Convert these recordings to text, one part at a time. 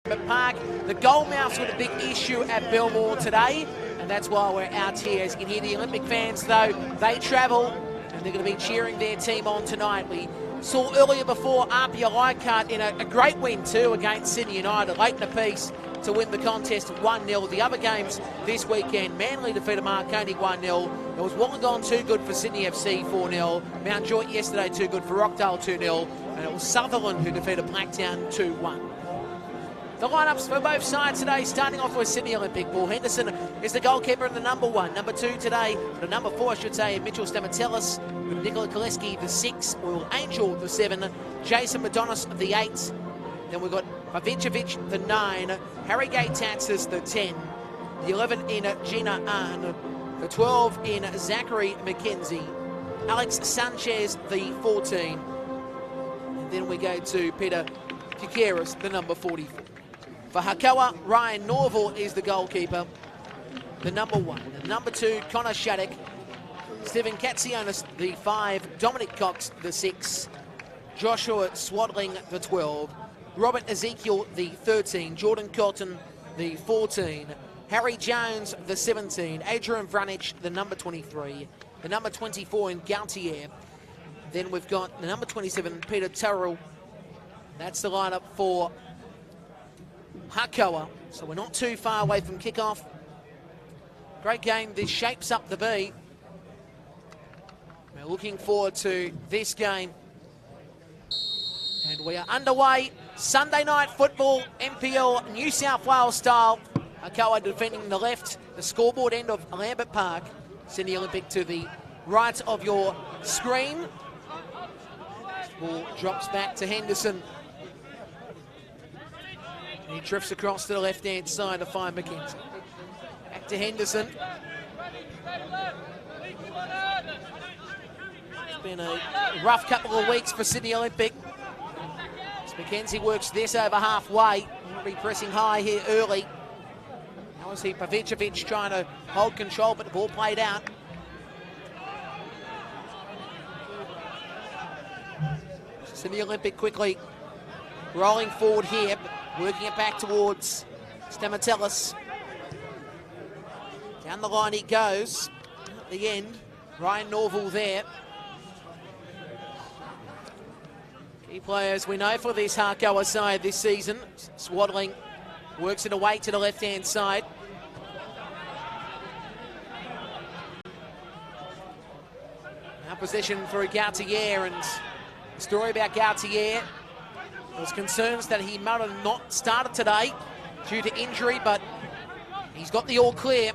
Lambert Park. The goalmouths were the big issue at Belmore today, and that's why we're out here. As you can hear the Olympic fans, though, they travel, and they're going to be cheering their team on tonight. We saw earlier before Apia Leichhardt in a great win too against Sydney United, late in the piece to win the contest 1-0. The other games this weekend, Manly defeated Marconi 1-0. It was Wollongong too good for Sydney FC 4-0. Mountjoy yesterday too good for Rockdale 2-0. And it was Sutherland who defeated Blacktown 2-1. The lineups for both sides today, starting off with Sydney Olympic. Paul Henderson is the goalkeeper and the number 1. Number 2 today, the number 4 I should say, Mitchell Stamatellis, with Nikola Koleski the 6, Will Angel the 7, Jason Madonis the 8. Then we've got Pavicevic the 9, Harry Gay-Taxis the 10, the 11 in Gina Ahn, the 12 in Zachary McKenzie, Alex Sanchez the 14, and then we go to Peter Kikeris, the number 44. For Hakoah, Ryan Norval is the goalkeeper, the number 1. The number 2, Connor Shattuck, Stephen Katsionis the 5, Dominic Cox the 6, Joshua Swadling the 12, Robert Ezekiel the 13, Jordan Cotton the 14, Harry Jones the 17, Adrian Vranic the number 23, the number 24 in Gautier. Then we've got the number 27, Peter Turrell. That's the lineup for Hakoah, so we're not too far away from kickoff. Great game this shapes up to be. We're looking forward to this game. And we are underway. Sunday night football, NPL New South Wales style. Hakoah defending the left, the scoreboard end of Lambert Park. Sydney Olympic to the right of your screen. Ball drops back to Henderson. And he drifts across to the left-hand side to find McKenzie. Back to Henderson. It's been a rough couple of weeks for Sydney Olympic. As McKenzie works this over halfway. He'll be pressing high here early. Now we see Pavicevic trying to hold control, but the ball played out. Sydney Olympic quickly rolling forward here, but working it back towards Stamatellis. Down the line he goes. At the end, Ryan Norval there. Key players we know for this Hakoah side this season. Swaddling works it away to the left-hand side. Now possession for Gautier, and the story about Gautier, there was concerns that he might have not started today due to injury, but he's got the all clear.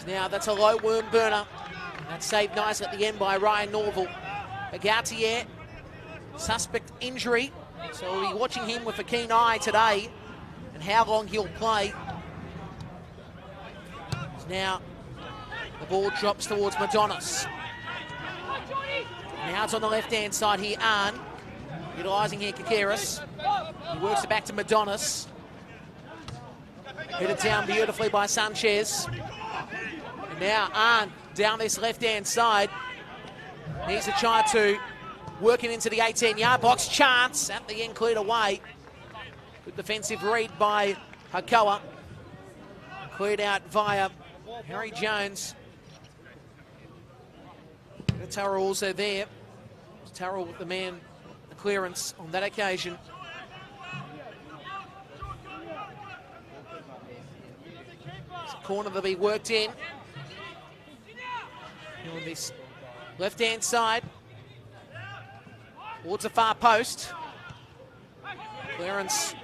Now that's a low worm burner. And that's saved nice at the end by Ryan Norval. Gautier, suspect injury, so we'll be watching him with a keen eye today and how long he'll play. Now the ball drops towards Madonis. Now it's on the left-hand side here, Ahn. Utilising here Kikeris. He works it back to Madonis. Hit it down beautifully by Sanchez. And now Ahn down this left-hand side. Needs to try to work it into the 18-yard box. Chance at the end, cleared away. Good defensive read by Hakoah. Cleared out via Harry Jones. Turrell also there. Turrell, the man, the clearance on that occasion. It's a corner that'll be worked in. On this left-hand side. Towards the far post. Clearance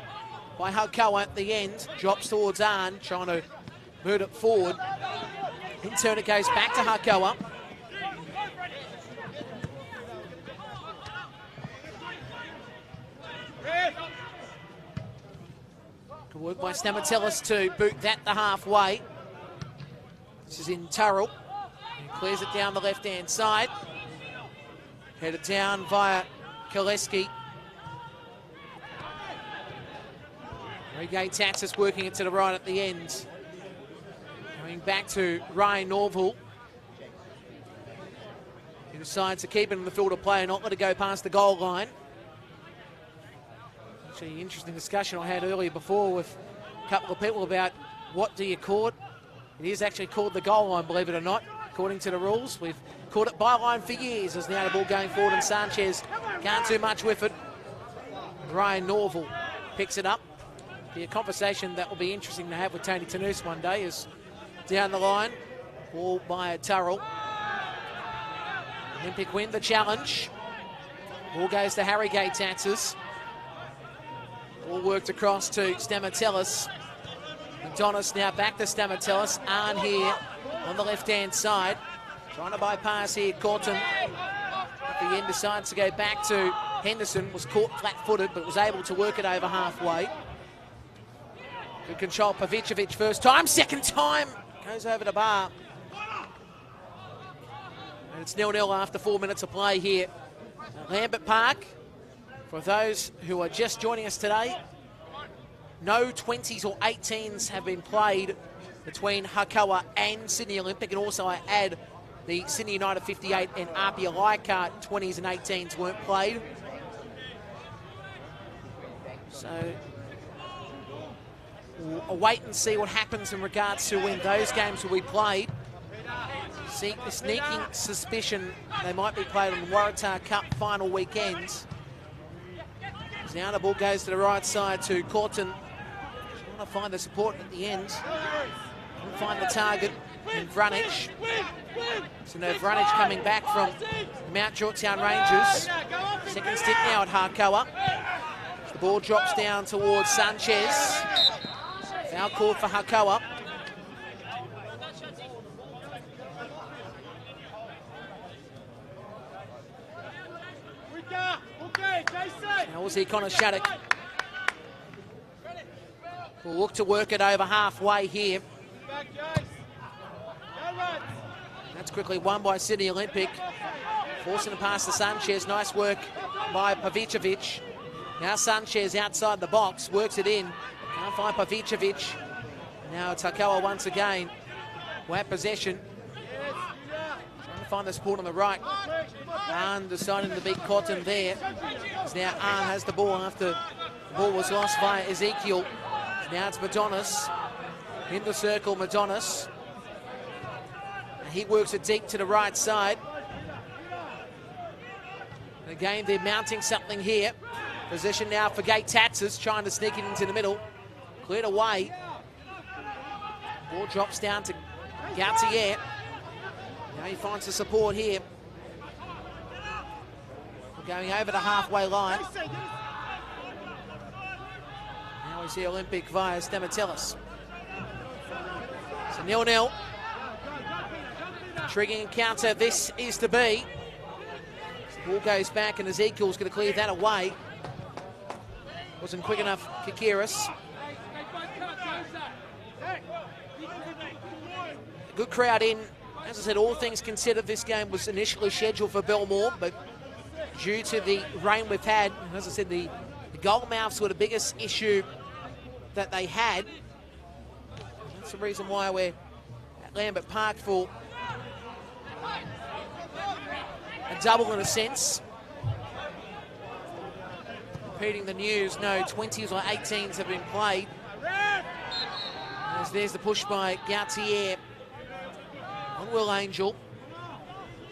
by Hakoah at the end. Drops towards Ahn, trying to move it forward. In turn, it goes back to Hakoah. Good work by Stamatellis to boot that the halfway. This is in Turrell. He clears it down the left-hand side. Headed down via Koleski. Regate Taxis working it to the right at the end. Going back to Ryan Norval. He decides to keep it in the field of play and not let it go past the goal line. Actually, an interesting discussion I had earlier before with a couple of people about what do you call it. It is actually called the goal line, believe it or not, according to the rules. We've called it byline for years. As now the ball going forward, and Sanchez can't do much with it. Ryan Norval picks it up. Be a conversation that will be interesting to have with Tony Tanous one day. Is down the line, ball by Turrell. Olympic win the challenge. Ball goes to Harrogate Taxes. Ball worked across to Stamatellis. Adonis now back to Stamatellis. Arn here on the left-hand side. Trying to bypass here, Corton. At the end decides to go back to Henderson. Was caught flat-footed, but was able to work it over halfway. Good control, Pavicevic first time. Second time, goes over the bar. And it's 0-0 after 4 minutes of play here at Lambert Park. For those who are just joining us today, no 20s or 18s have been played between Hakoah and Sydney Olympic, and also I add the Sydney United 58 and Apia Leichhardt 20s and 18s weren't played. So we'll wait and see what happens in regards to when those games will be played. Sneaking suspicion they might be played on the Waratah Cup final weekends. Now the ball goes to the right side to Corton. Trying to find the support at the end. Can't find the target in Vranic. So now Vranic coming back from Mount Georgetown Rangers. Second stint now at Hakoah. The ball drops down towards Sanchez. Foul called for Hakoah. Now we'll see Connor Shattuck. We'll look to work it over halfway here. That's quickly won by Sydney Olympic. Forcing a pass to Sanchez. Nice work by Pavicevic. Now Sanchez outside the box, works it in. Can't find Pavicevic. Now it's Hakoah once again. We'll have possession. Trying to find the support on the right. Arn deciding to beat Cotton there. Now Arn has the ball after the ball was lost by Ezekiel. Now it's Madonis. In the circle, Madonis. He works it deep to the right side. And again, they're mounting something here. Possession now for Gate Taxes, trying to sneak it into the middle. Cleared away. Ball drops down to Gautier. Now he finds the support here. We're going over the halfway line. Now we see Olympic via Stamatellis. So 0-0. Triggering encounter this is to be. The ball goes back and Ezekiel's going to clear that away. Wasn't quick enough, Kikiris. Good crowd in. As I said, all things considered, this game was initially scheduled for Belmore, but due to the rain we've had, as I said, the goal mouths were the biggest issue that they had. That's the reason why we're at Lambert Park for a double in a sense. Repeating the news, no 20s or 18s have been played. As there's the push by Gautier on Will Angel.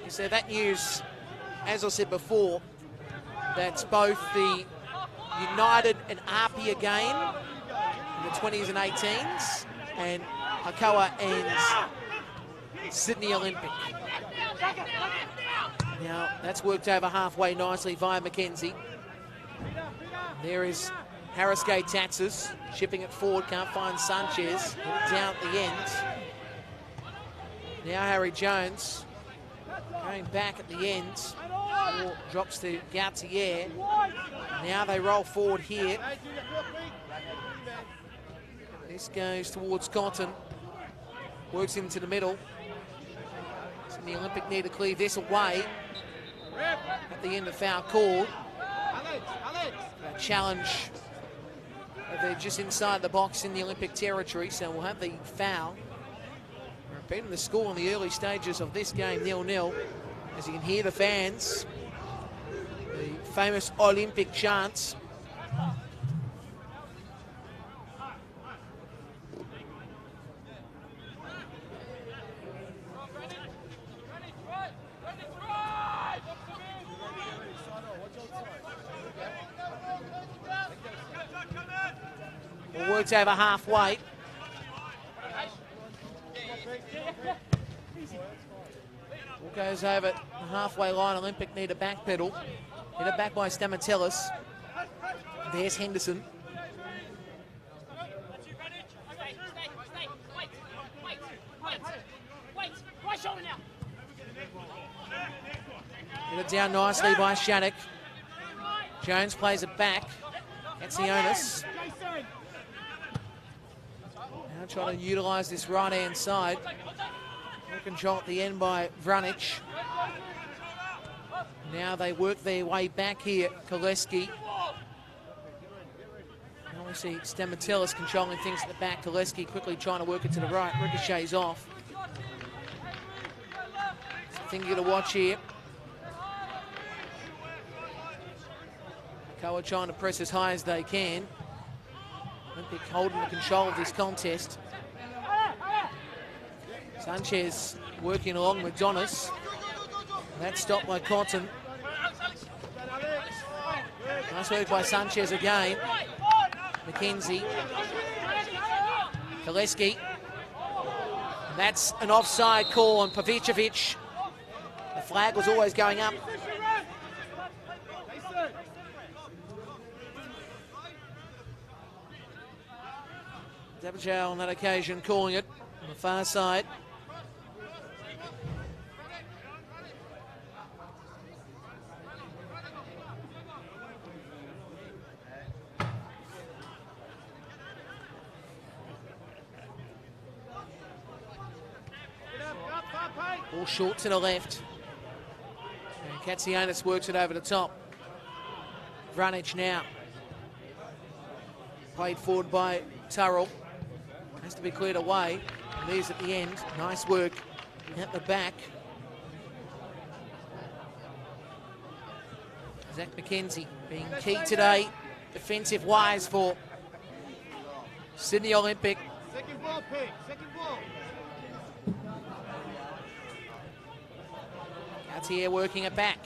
So that news, as I said before, that's both the United and Apia game in the 20s and 18s, and Hakoah and Sydney Olympic. Now that's worked over halfway nicely via McKenzie. There is Harrisgate Taxes, shipping it forward, can't find Sanchez, down at the end. Now Harry Jones, going back at the end, ball drops to Gautier. Now they roll forward here. This goes towards Cotton, works into the middle. So the Olympic need to clear this away. At the end of foul call. A challenge. They're just inside the box in the Olympic territory, so we'll have the foul. Repeating the score in the early stages of this game, 0-0. As you can hear the fans, the famous Olympic chants. Worked over halfway. Ball goes over the halfway line. Olympic need a back pedal. Hit it back by Stamatellis. There's Henderson. Hit it down nicely by Shattuck. Jones plays it back. That's the onus. Now trying to utilise this right-hand side. Good control at the end by Vranic. Now they work their way back here. Koleski. Now we see Stamatellis controlling things at the back. Koleski quickly trying to work it to the right. Ricochets off. It's the thing you got to watch here. Hakoah trying to press as high as they can. Olympic holding the control of this contest. Sanchez working along with Donis. That's stopped by Cotton. Nice work by Sanchez again. McKenzie. Koleski. And that's an offside call on Pavicevic. The flag was always going up. Zabajal on that occasion calling it on the far side. Ball short to the left. And Katsionis works it over the top. Vranic now. Played forward by Turrell. Has to be cleared away. And there's at the end. Nice work at the back. Zach McKenzie being key today, defensive-wise for Sydney Olympic. Second ball, Pig. Second ball. Cartier working it back.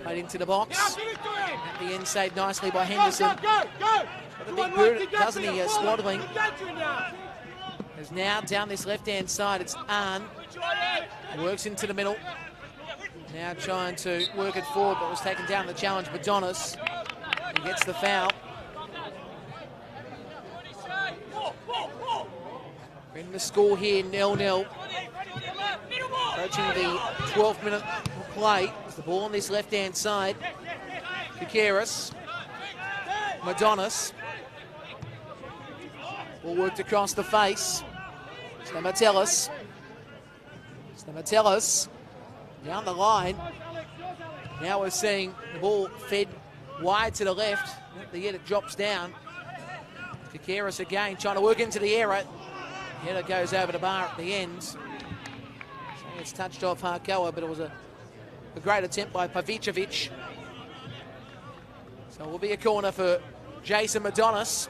Played into the box. At the end, saved nicely by Henderson. Go! Got a big boot, doesn't he, Swaddling? Is now down this left-hand side. It's Arn. Works into the middle. Now trying to work it forward, but was taken down the challenge by Donis. He gets the foul. In the score here, 0-0. Approaching the 12th minute of play. The ball on this left-hand side. Kukeris. Madonis. Ball worked across the face. Stamatellis. Stamatellis down the line. Now we're seeing the ball fed wide to the left. At the end it drops down. Kukeris again trying to work into the error. Header goes over the bar at the end. So it's touched off Hakoah, but it was a great attempt by Pavicevic. So it will be a corner for Jason Madonis.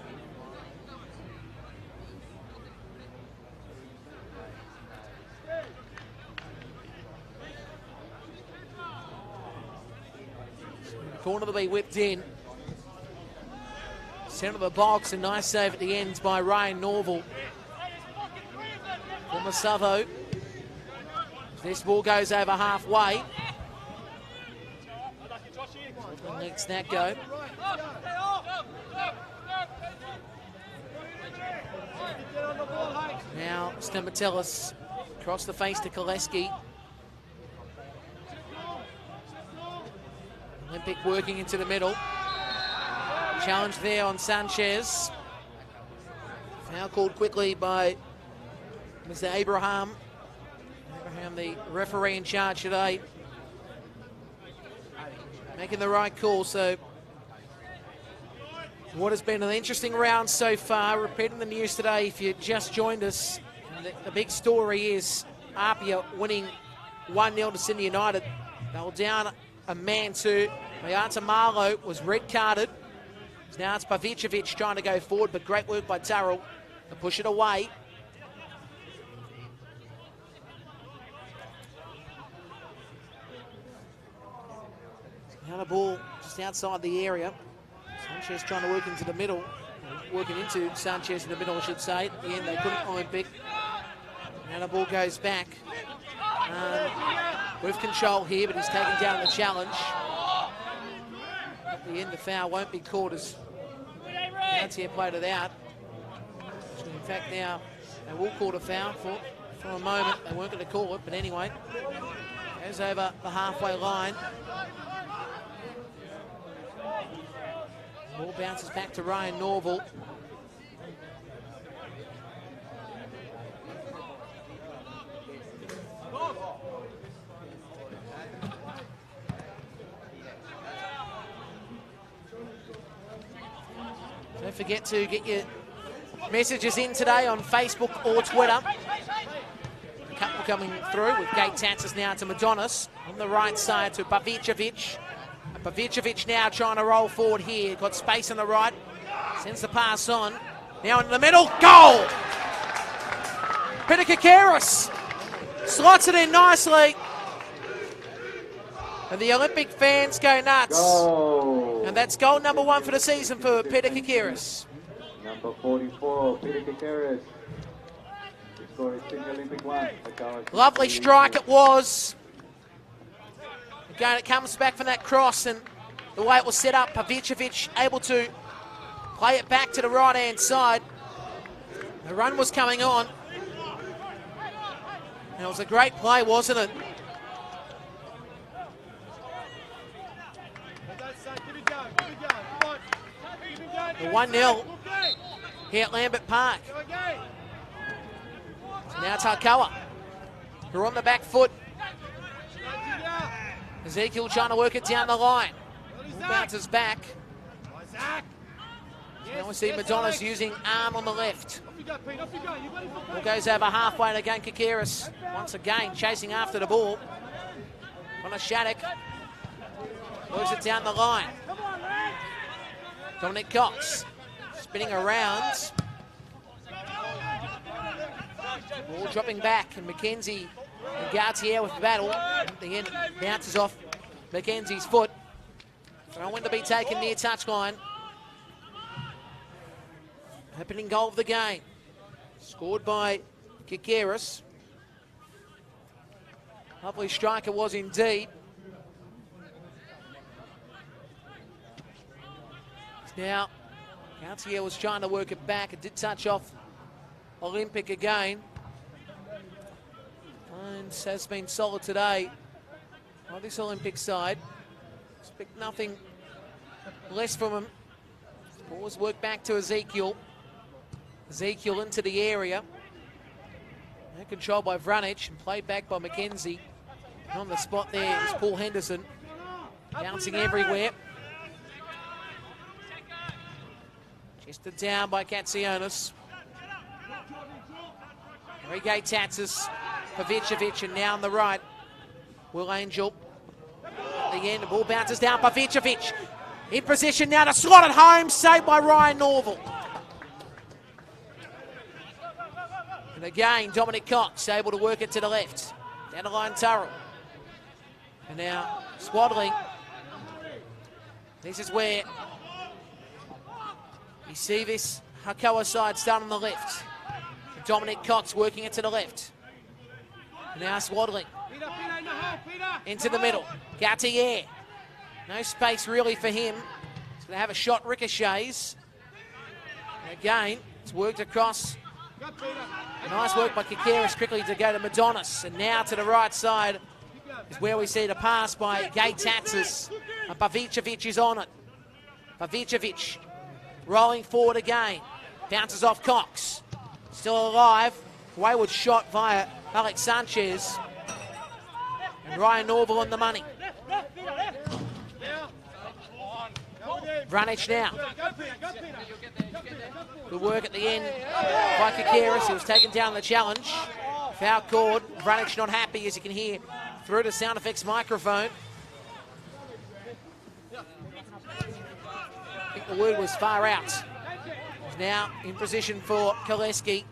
Corner to be whipped in. Centre of the box, a nice save at the end by Ryan Norval. For Masavo. This ball goes over halfway. Next that go. Now Stamatellis across the face to Koleski. Olympic working into the middle. Challenge there on Sanchez. Foul called quickly by Mr. Abraham. Abraham, the referee in charge today, making the right call. So what has been an interesting round so far. Repeating the news today, if you just joined us, the big story is Apia winning 1-0 to Sydney United. They were down a man to Mayata Marlow, was red carded. Now it's Pavicevic trying to go forward, but great work by Turrell to push it away. Now the ball just outside the area. Sanchez trying to work into the middle. Working into Sanchez in the middle, I should say. At the end, they couldn't Olympic. Now the ball goes back. With control here, but he's taken down the challenge. At the end, the foul won't be caught as Gautier played it out. So in fact, now they will call a foul for a moment. They weren't going to call it, but anyway. Goes over the halfway line. Ball bounces back to Ryan Norval. Don't forget to get your messages in today on Facebook or Twitter. A couple coming through with Gate Tatsis now to Madonis. On the right side to Pavicevic. Pavicevic now trying to roll forward here. Got space on the right. Sends the pass on. Now in the middle. Goal! Pitakakeris slots it in nicely. And the Olympic fans go nuts. Goal. And that's goal number 1 for the season for Pitakakeris. Number 44, Pitakakeris. He scored his Olympic one. Lovely strike it was. Again, it comes back from that cross, and the way it was set up, Pavicevic able to play it back to the right-hand side. The run was coming on. And it was a great play, wasn't it? The 1-0 here at Lambert Park. So now it's Hakoah, who are on the back foot. Ezekiel trying to work it down the line. Bounces back. Now we see Madonis using arm on the left. Ball goes over halfway to again Kakiris. Once again chasing after the ball. On a Shattuck. Moves it down the line. Dominic Cox spinning around. Ball dropping back, and McKenzie and Gautier with the battle. At the end, bounces off McKenzie's foot. Throw in to be taken near touchline. Opening goal of the game. Scored by Kakiris. Lovely strike it was indeed. Now, Gautier was trying to work it back. It did touch off Olympic again. Fines has been solid today by this Olympic side. Expect nothing less from him. Ball was worked back to Ezekiel. Ezekiel into the area. And controlled by Vranic and played back by McKenzie. And on the spot there is Paul Henderson. Bouncing everywhere. Chested down by Katsionis. Enrique Tatsis, Pavicevic, and now on the right, Will Angel. At the end, the ball bounces down, Pavicevic. In position now to slot it home, saved by Ryan Norval. And again, Dominic Cox able to work it to the left. Down the line, Turrell. And now, Swaddling. This is where you see this Hakoah side start on the left. Dominic Cox working it to the left. And now Swaddling. Into the middle. Gautier. No space really for him. He's going to have a shot, ricochets. And again, it's worked across. Nice work by Kakiris quickly to go to Madonis. And now to the right side is where we see the pass by Gay Tatsis. And Pavicevic is on it. Pavicevic rolling forward again. Bounces off Cox. Still alive. Wayward shot via Alex Sanchez. And Ryan Norval on the money. Vranic now. Good work at the end by Kakiris. He was taken down the challenge. Foul called. Vranic not happy, as you can hear through the sound effects microphone. I think the word was far out. He's now in position for Koleski.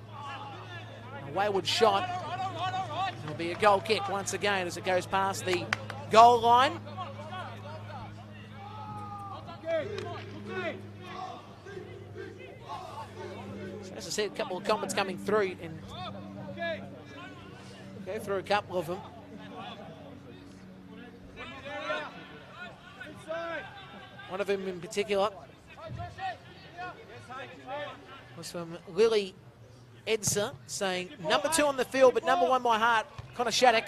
A wayward shot. It'll be a goal kick once again as it goes past the goal line. As I said, a couple of comments coming through, and go through a couple of them. One of them in particular was from Lily Edsa, saying, number 2 on the field, but number 1 by heart, Connor Shattuck.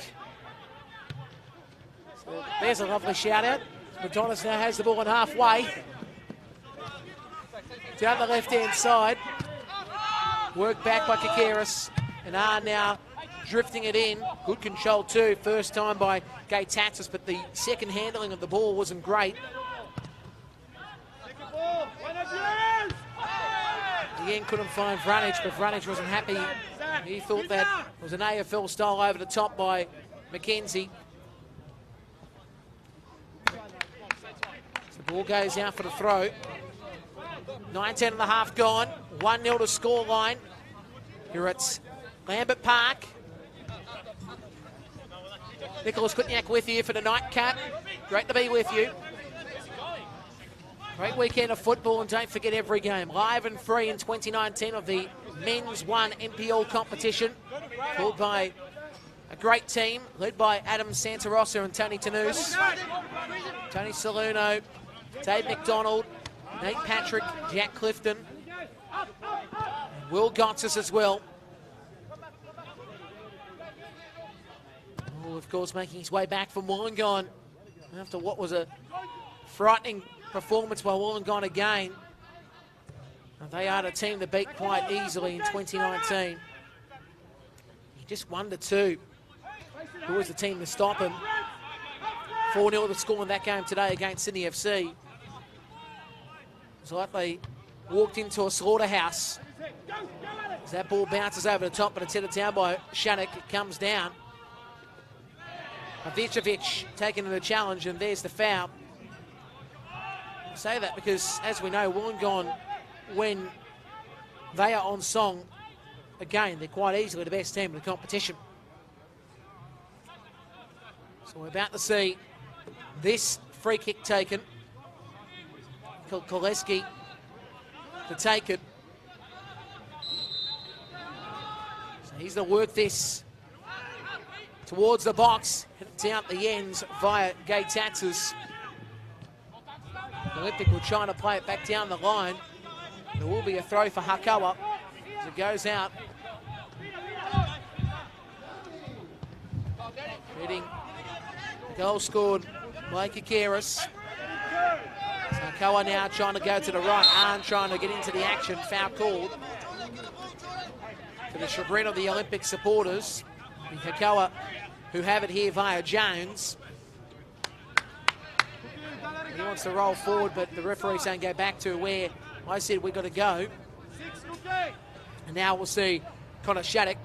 So there's a lovely shout out. Adonis now has the ball on halfway. Down the left-hand side. Work back by Kakaris. And are now drifting it in. Good control too. First time by Gay Tatis, but the second handling of the ball wasn't great. Again, couldn't find Vranic, but Vranic wasn't happy. He thought that it was an AFL style over the top by McKenzie. So the ball goes out for the throw. 9:10 and a half gone. 1-0 to scoreline. Here at Lambert Park. Nicholas Kutniak with you for the nightcap. Great to be with you. Great weekend of football, and don't forget every game. Live and free in 2019 of the Men's 1 NPL competition, called by a great team, led by Adam Santarossa and Tony Tanous, Tony Saluno, Dave McDonald, Nate Patrick, Jack Clifton, and Will Gotsis as well. All, of course, making his way back from Wollongong after what was a frightening performance by Wollongong again. And they are the team to beat quite easily in 2019. You just wonder too, who was the team to stop him? 4-0 to score in that game today against Sydney FC. It's like they walked into a slaughterhouse. As that ball bounces over the top, but it's headed down by Shattuck. It comes down. Pavicevic taking the challenge, and there's the foul. I say that because, as we know, Wollongong, when they are on song, again, they're quite easily the best team in the competition. So we're about to see this free kick taken. Koleski to take it. So he's going to work this towards the box, hit it down the ends via Gay Tatis. Olympic will try to play it back down the line. There will be a throw for Hakoah as it goes out. Hitting the goal scored by Kakaris. So Hakoah now trying to go to the right, Arn trying to get into the action. Foul called. To the chagrin of the Olympic supporters. The Hakoah who have it here via Jones. He wants to roll forward, but the referee's saying go back to where I said we've got to go. And now we'll see Connor Shattuck.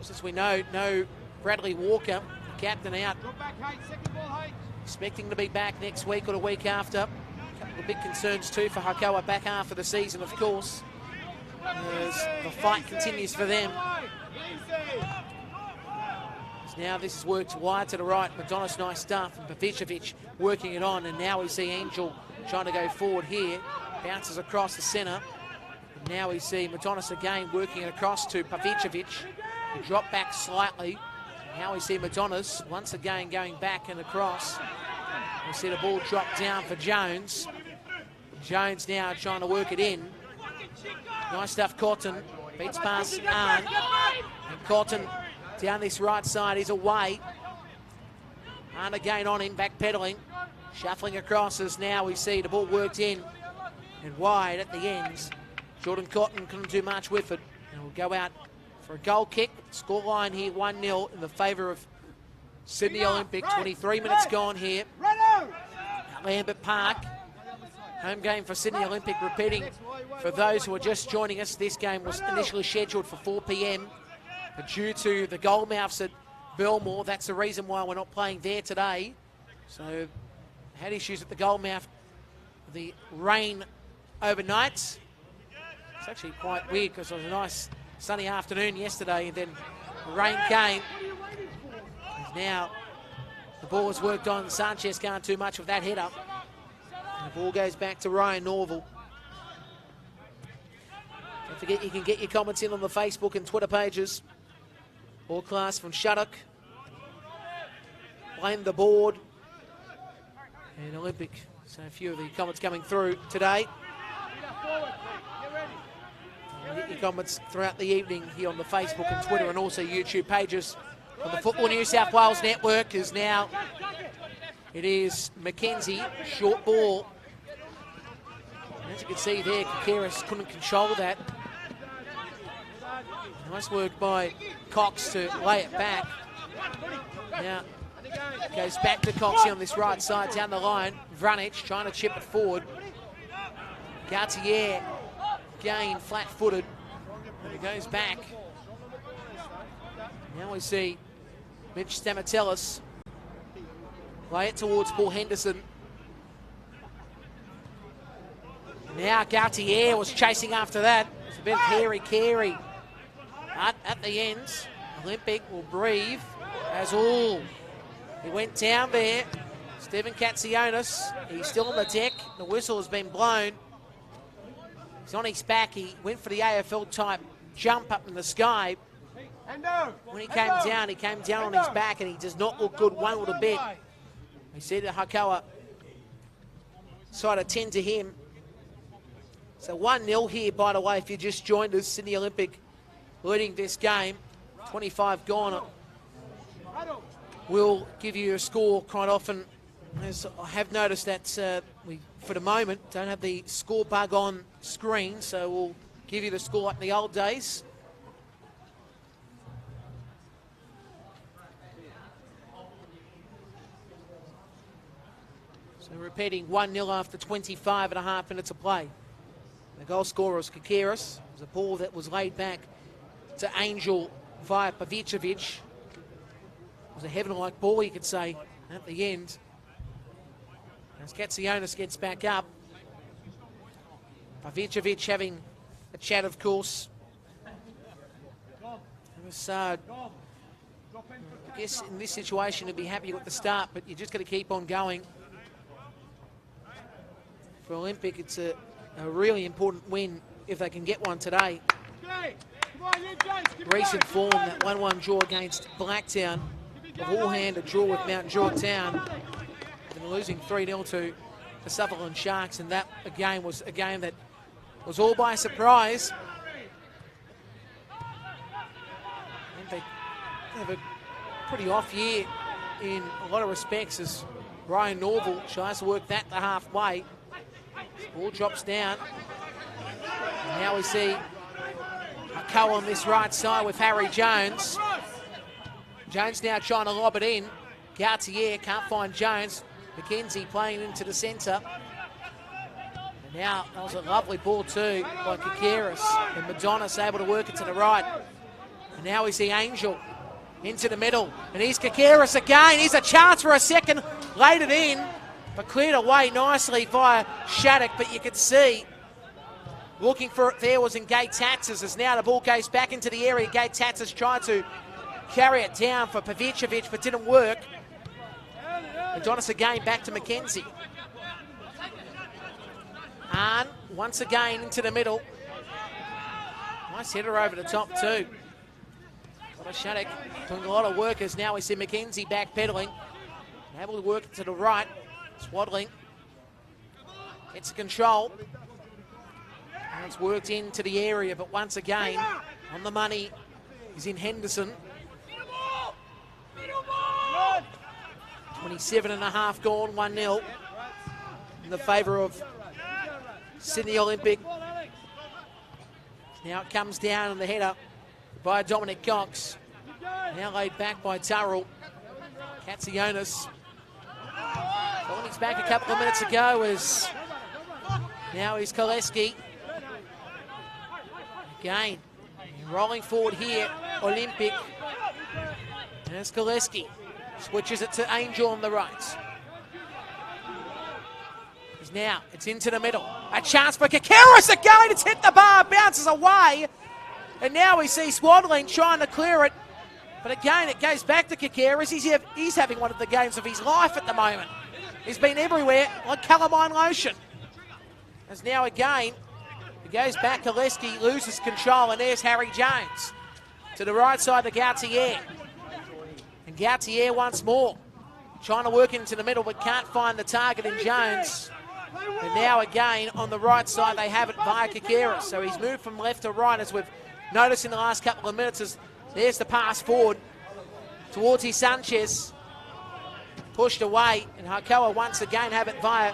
As we know, no Bradley Walker, captain out. Expecting to be back next week or the week after. A couple of big concerns too for Hakoah back half of the season, of course. As the fight continues for them. Now this is worked wide to the right. Madonna's nice stuff, and Pavicevic working it on, and now we see Angel trying to go forward here. Bounces across the centre. And now we see Madonna's again working it across to Pavicevic. Drop back slightly. Now we see Madonna's once again going back and across. We see the ball drop down for Jones. Jones now trying to work it in. Nice stuff, Cotton. Beats past Arn. And Cotton down this right side is away. Arn again on him, backpedaling. Shuffling across as now we see the ball worked in and wide at the ends. Jordan Cotton couldn't do much with it. And will go out for a goal kick. Scoreline here 1-0 in the favour of Sydney Olympic. 23 minutes gone here at Lambert Park. Home game for Sydney Olympic. Repeating for those who are just joining us, this game was initially scheduled for 4 p.m. But due to the goalmouths at Belmore, that's the reason why we're not playing there today. So had issues at the goalmouth. The rain overnight. It's actually quite weird because it was a nice sunny afternoon yesterday, and then the rain came. Now the ball was worked on. Sanchez can't do much with that header. And the ball goes back to Ryan Norval. Don't forget you can get your comments in on the Facebook and Twitter pages. All class from Shuddock. Blame the board. And Olympic. So a few of the comments coming through today. Get your comments throughout the evening here on the Facebook and Twitter and also YouTube pages on the Football New South Wales Network. Is now it is Mackenzie, short ball. And as you can see there, Kakeris couldn't control that. Nice work by Cox to lay it back. Now goes back to Cox here on this right side down the line. Vranic trying to chip it forward. Gautier again flat-footed, and it goes back. Now we see Mitch Stamatellis play it towards Paul Henderson. Now Gautier was chasing after that. It's a bit of hairy-carry. But at the end, Olympic will breathe as all. He went down there. Stephen Katsionis, he's still on the deck. The whistle has been blown. He's on his back. He went for the AFL type jump up in the sky. When he came down on his back, and he does not look good one little bit. We see the Hakoah side of 10 to him. So 1-0 here, by the way, if you just joined us. Sydney Olympic leading this game. 25 gone. We'll give you a score quite often. As I have noticed that we, for the moment, don't have the score bug on screen, so we'll give you the score like the old days. So repeating 1-0 after 25 and a half minutes of play. The goal scorer was Kakeris. It was a ball that was laid back to Angel via Pavicevic. It was a heaven-like ball, you could say, at the end. As Katsionis gets back up. Pavicevic having a chat, of course. Assad, I guess in this situation, he'd be happy with the start, but you just got to keep on going. For Olympic, it's a really important win if they can get one today. Recent form, that 1-1 draw against Blacktown. A all-hand draw with Mount Druitt Town. And losing 3-0 to the Sutherland Sharks, and that again was a game that was all by surprise. And they have a pretty off year in a lot of respects as Ryan Norville tries to work that to halfway. Ball drops down. And now we see a co on this right side with Harry Jones. Jones now trying to lob it in. Gautier can't find Jones. McKenzie playing into the centre. And now that was a lovely ball too by Kakeris. And Madonna's able to work it to the right. And now we see Angel into the middle. And here's Kakeris again. Here's a chance for a second. Laid it in, but cleared away nicely via Shattuck. But you could see looking for it there was in Gay Tatzes, as now the ball goes back into the area. Gay Tatzes tried to carry it down for Pavicevic, but didn't work. Adonis again back to McKenzie. Hahn once again into the middle. Nice header over the top too. Shattuck doing a lot of work as now we see McKenzie backpedaling. Able to work it to the right. Swaddling. Gets control. And it's worked into the area, but once again, on the money is in Henderson. 27 and a half gone, 1-0 in the favour of Sydney Olympic. Now it comes down in the header by Dominic Cox. Now laid back by Turrell. Katsionis. He's back a couple of minutes ago as now he's Koleski. Again, rolling forward here, Olympic. And it's Koleski. Switches it to Angel on the right. Now it's into the middle. A chance for Kakeris again. It's hit the bar, bounces away. And now we see Swaddling trying to clear it. But again, it goes back to Kakeris. He's having one of the games of his life at the moment. He's been everywhere like calamine lotion. As now again, He goes back, Koleski loses control, and there's Harry Jones. To the right side to Gautier. And Gautier once more. Trying to work into the middle, but can't find the target in Jones. And now again, on the right side, they have it via Kikeris. So he's moved from left to right, as we've noticed in the last couple of minutes. As there's the pass forward towards his Sanchez. Pushed away, and Hakoah once again have it via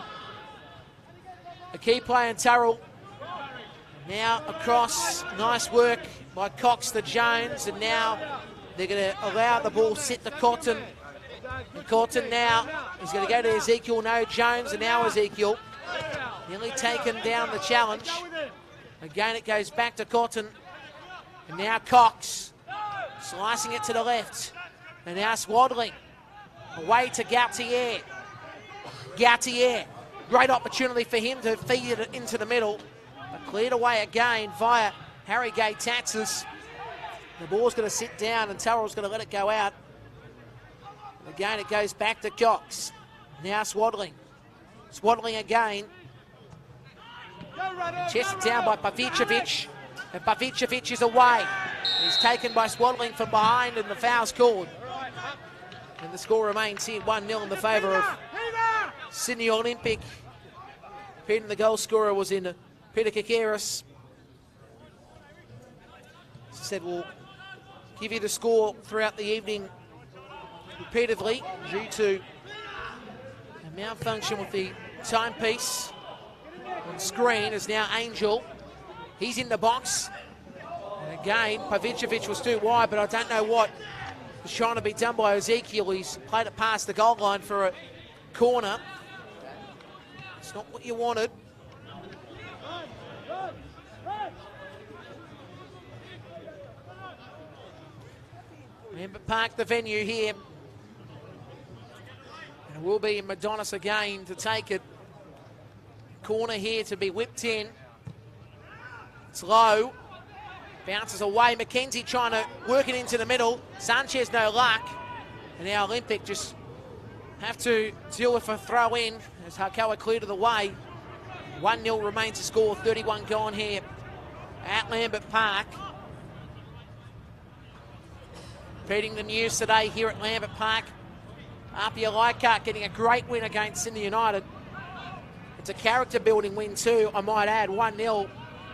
a key player in Turrell. Now across, nice work by Cox to Jones, and now they're going to allow the ball sit to Cotton. And Cotton now is going to go to Ezekiel, no Jones, and now Ezekiel. Nearly taken down the challenge. Again it goes back to Cotton, and now Cox slicing it to the left, and now Swaddling away to Gautier. Gautier, great opportunity for him to feed it into the middle. But cleared away again via Harry Gay Taxis. The ball's going to sit down and Turrell's going to let it go out. And again it goes back to Cox. Now Swaddling. Swaddling again. Chested down by Pavicevic. And Pavicevic is away. He's taken by Swaddling from behind, and the foul's called. And the score remains here 1-0 in the favour of Sydney Olympic. Peter, the goal scorer, was in Peter Kikeris. As I said, we'll give you the score throughout the evening repeatedly due to a malfunction with the timepiece on screen. Is now Angel. He's in the box. And again, Pavicevic was too wide, but I don't know what was trying to be done by Ezekiel. He's played it past the goal line for a corner. It's not what you wanted. Lambert Park, the venue here. And it will be Madonis again to take it. Corner here to be whipped in. It's low. Bounces away. McKenzie trying to work it into the middle. Sanchez no luck. And now Olympic just have to deal with a throw in as Hakoah cleared of the way. 1-0 remains to score. 31 gone here at Lambert Park. Repeating the news today here at Lambert Park. Apia Leichhardt getting a great win against Sydney United. It's a character building win too, I might add. 1-0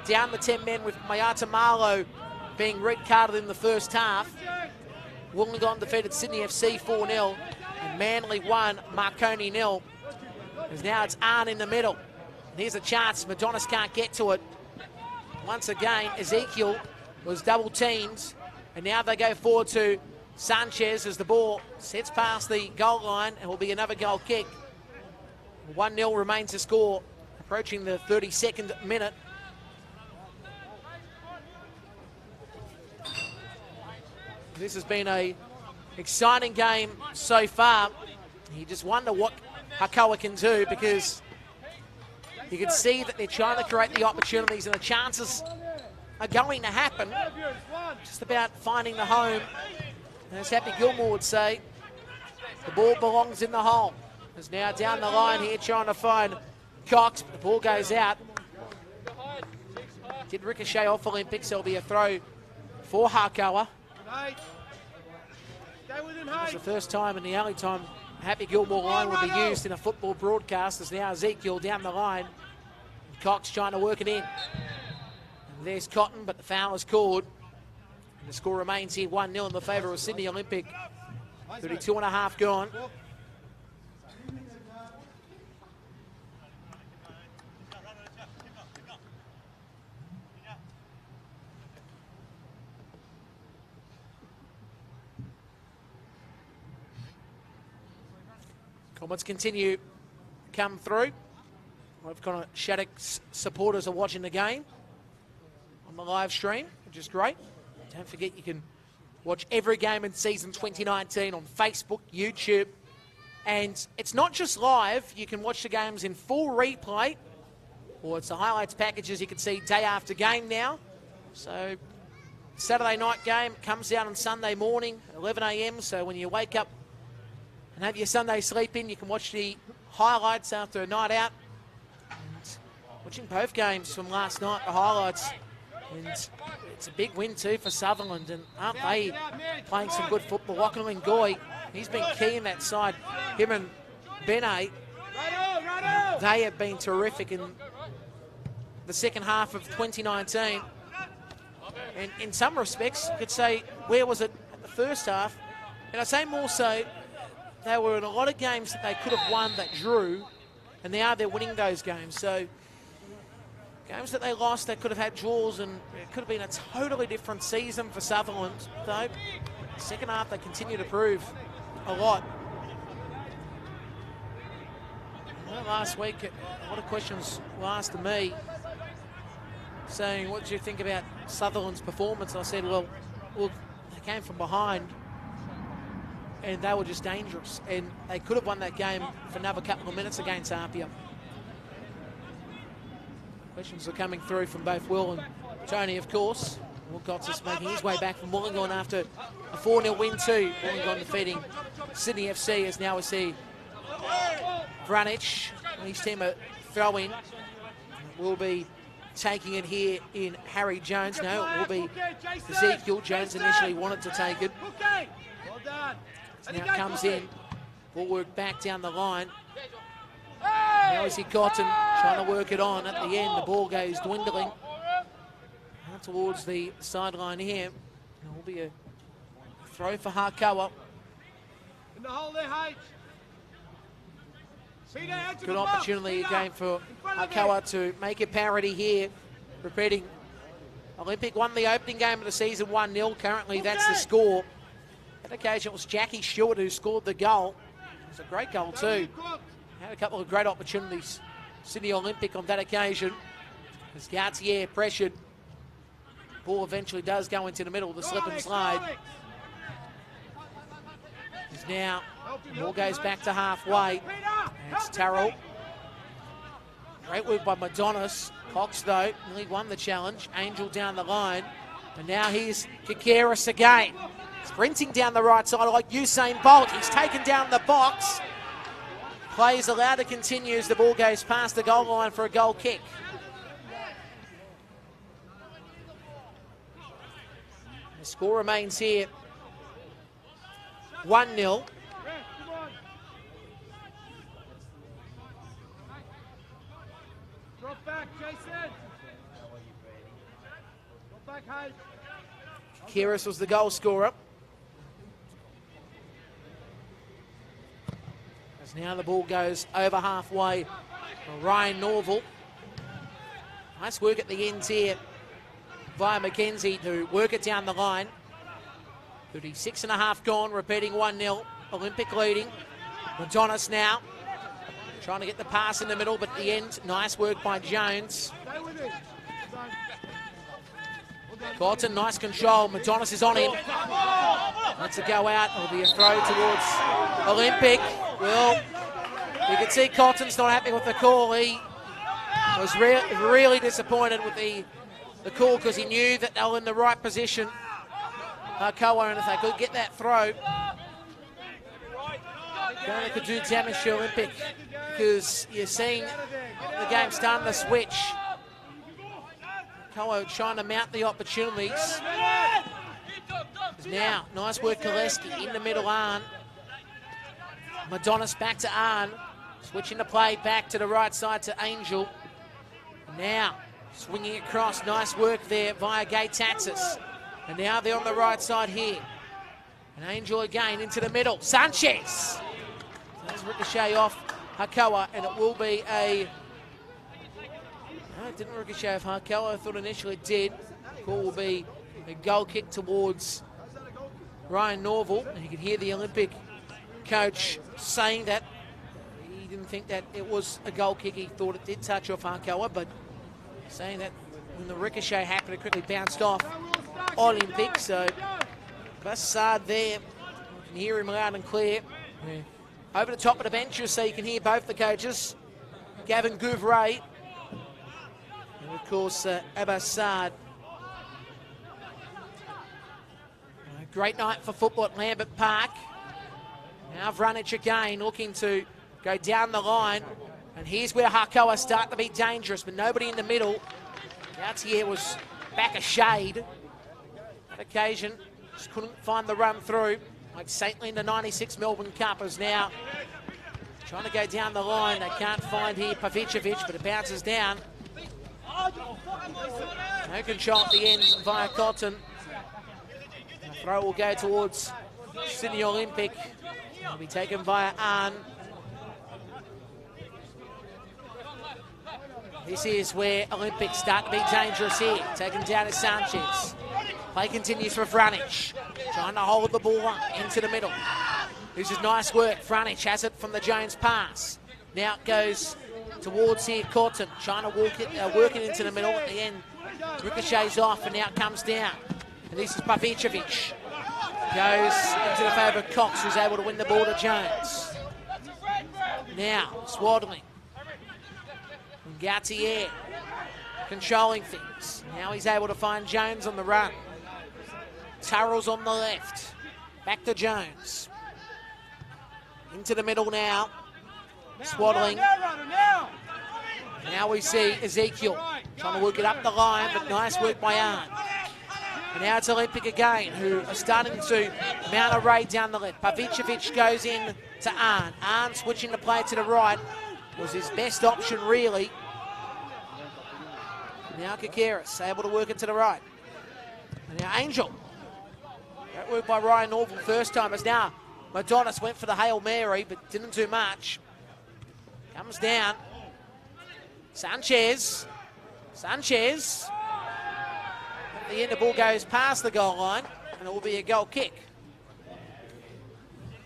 down the 10 men with Mayata Marlowe being red carded in the first half. Wollongong defeated Sydney FC 4-0 and Manly 1, Marconi 0. As now it's Arn in the middle. And here's a chance, Madonis can't get to it. Once again, Ezekiel was double teamed, and now they go forward to Sanchez as the ball sets past the goal line and will be another goal kick. 1-0 remains to score, approaching the 32nd minute. This has been an exciting game so far. You just wonder what Hakoah can do, because you can see that they're trying to create the opportunities and the chances are going to happen. Just about finding the home. And as Happy Gilmore would say, the ball belongs in the hole. Is now down the line here trying to find Cox, but the ball goes out. Did ricochet off Olympics. There'll be a throw for Hakoah. It's the first time and the only time Happy Gilmore line will be used in a football broadcast. Is now Ezekiel down the line. Cox trying to work it in. And there's Cotton, but the foul is called. And the score remains here 1-0 in the favour of Sydney Olympic. 32 and a half gone. Comments continue to come through. We've got Shattuck's supporters are watching the game on the live stream, which is great. Don't forget you can watch every game in season 2019 on Facebook, YouTube, and it's not just live. You can watch the games in full replay, or it's the highlights packages you can see day after game now. So Saturday night game comes out on Sunday morning, 11 a.m. So when you wake up and have your Sunday sleep in, you can watch the highlights after a night out. And Watching both games from last night, the highlights, and it's a big win too for Sutherland, and aren't they playing some good football? Lachlan Goy, he's been key in that side. Him and Benet, they have been terrific in the second half of 2019. And in some respects, you could say, where was it at the first half? And I say more so, they were in a lot of games that they could have won that drew, and now they're winning those games. So games that they lost, they could have had draws, and it could have been a totally different season for Sutherland. Though, second half, they continue to prove a lot. Well, last week, a lot of questions were asked to me, saying, what do you think about Sutherland's performance? I said, well, look, they came from behind, and they were just dangerous, and they could have won that game for another couple of minutes against Apia. Questions are coming through from both Will and Tony, of course. Wilcox making his way back from Wollongong after a 4-0 win too. Wollongong defeating Sydney FC, as now we see Vranic and his team are throwing. Will be taking it here in Harry Jones. No, it will be Ezekiel. Jones initially wanted to take it. So now it comes in. Ball work back down the line. Now we see Cotton trying to work it on. At the end, the ball goes dwindling. Now towards the sideline here. It will be a throw for Hakoah. In the hole there, H. Good opportunity again for Hakoah to make a parity here. Repeating, Olympic won the opening game of the season 1-0. Currently, that's the score. That occasion, it was Jackie Stewart who scored the goal. It was a great goal too. Had a couple of great opportunities. Sydney Olympic on that occasion. As Gautier pressured. Ball eventually does go into the middle of the slip and slide. As now, ball goes back to halfway. It's Terrell. Great work by Madonis. Cox, though, nearly won the challenge. Angel down the line. And now here's Kikeris again. Sprinting down the right side like Usain Bolt. He's taken down the box. Play is allowed to continue as the ball goes past the goal line for a goal kick. The score remains here 1-0. Drop back, Jason. Drop back, H. Kyrus was the goal scorer. As now the ball goes over halfway for Ryan Norval. Nice work at the ends here via McKenzie to work it down the line. 36.5 gone, repeating 1-0. Olympic leading. Madonis now trying to get the pass in the middle, but at the end, nice work by Jones. Cotton, nice control. Madonis is on him. Lets it go out. It'll be a throw towards Olympic. Well, you can see Cotton's not happy with the call. He was really disappointed with the call because he knew that they were in the right position. Hakoah, and if they could get that throw, they could do damage to Olympic, because you're seeing the game starting to switch. Hakoah trying to mount the opportunities. Now, nice work, Koleski in the middle, Arn. Madonis back to Arn. Switching the play back to the right side to Angel. Now, swinging across. Nice work there via Gatatsis. And now they're on the right side here. And Angel again into the middle. Sanchez! Does ricochet off Hakoah, and it will be a... No, it didn't ricochet off Hakoah. I thought initially it did. The call will be a goal kick towards Ryan Norval. And you can hear the Olympic coach saying that he didn't think that it was a goal kick. He thought it did touch off Hakoah, but saying that when the ricochet happened, it quickly bounced off Olympic. So Bassard there. You can hear him loud and clear. Yeah. Over the top of the benches, so you can hear both the coaches. Gavin Gouvray. And of course, Abassard. Great night for football at Lambert Park. Now Vranic again looking to go down the line. And here's where Hakoah start to be dangerous, but nobody in the middle. Gautier was back a shade. That occasion, just couldn't find the run through. Like Saintly in the 96 Melbourne Cup is now trying to go down the line. They can't find here Pavicevic, but it bounces down. No control at the end via Cotton. The throw will go towards Sydney Olympic. It'll be taken via Arn. This is where Olympics start to be dangerous here. Taken down to Sanchez. Play continues for Vranic. Trying to hold the ball up into the middle. This is nice work. Vranic has it from the Jones pass. Now it goes towards here Cotton. Trying to work it into the middle. At the end, ricochets off and now it comes down. And this is Pavicevic. Goes into the favour of Cox, who's able to win the ball to Jones. Now, Swaddling. And Gautier controlling things. Now he's able to find Jones on the run. Turrell's on the left. Back to Jones. Into the middle now. Swaddling. Now we see Ezekiel trying to work it up the line, but nice work by Arn. And now it's Olympic again, who are starting to mount a raid down the left. Pavicevic goes in to Arn. Arn switching the play to the right. Was his best option, really. Now Kakeris able to work it to the right. And now Angel. That work by Ryan Norville first time. As now Madonis went for the Hail Mary, but didn't do much. Comes down. Sanchez. At the end, the ball goes past the goal line, and it will be a goal kick.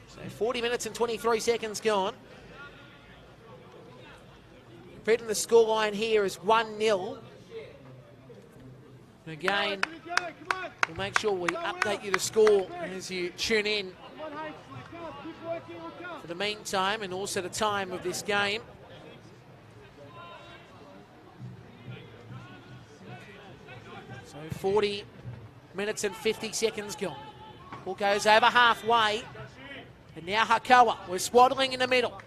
So 40 minutes and 23 seconds gone. Compared the scoreline here is 1-0. And again, we'll make sure we update you the score as you tune in for the meantime, and also the time of this game. So 40 minutes and 50 seconds gone. Ball goes over halfway. And now Hakoah. We're Swaddling in the middle.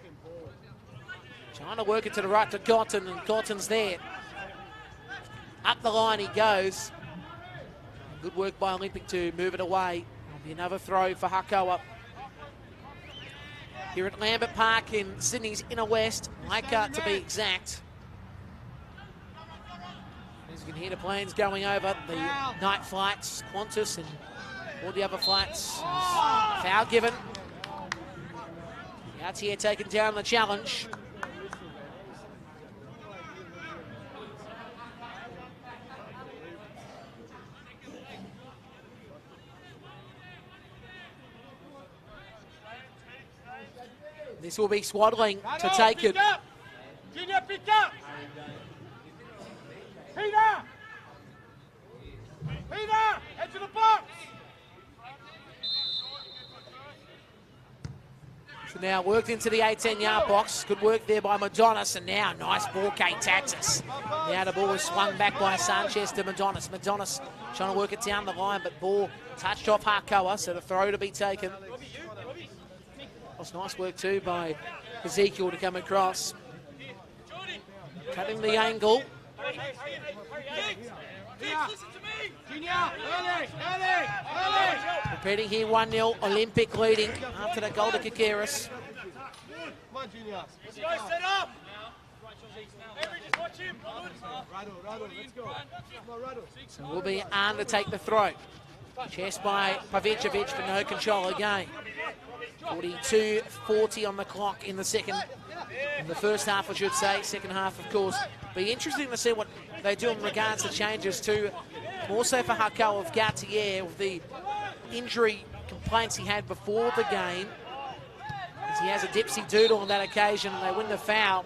Trying to work it to the right to Cotton, and Cotton's there. Up the line he goes. Good work by Olympic to move it away. There'll be another throw for Hakoah. Here at Lambert Park in Sydney's inner west, Leichhardt to be exact. As you can hear the planes going over, the night flights, Qantas and all the other flights. Foul given. Gautier taking down the challenge. This will be Swaddling to take it. Junior, pick up! Peter! Head to the box! So now worked into the 18-yard box. Good work there by Madonis, and now nice ball, Kate Taxis. Now the ball is swung back by Sanchez to Madonis. Madonis trying to work it down the line, but ball touched off Hakoah, so the throw to be taken. That's nice work too by Ezekiel to come across. Cutting the angle. Repeating here, 1-0, Olympic leading after the goal to Kakeris. So we'll be on to take the throw. Chest by Pavicevic, but no control again. 42:40 on the clock in the second. In the first half, I should say. Second half, of course. Be interesting to see what they do in regards to changes too. More so for Hakoah of Gautier with the injury complaints he had before the game. As he has a dipsy doodle on that occasion, and they win the foul.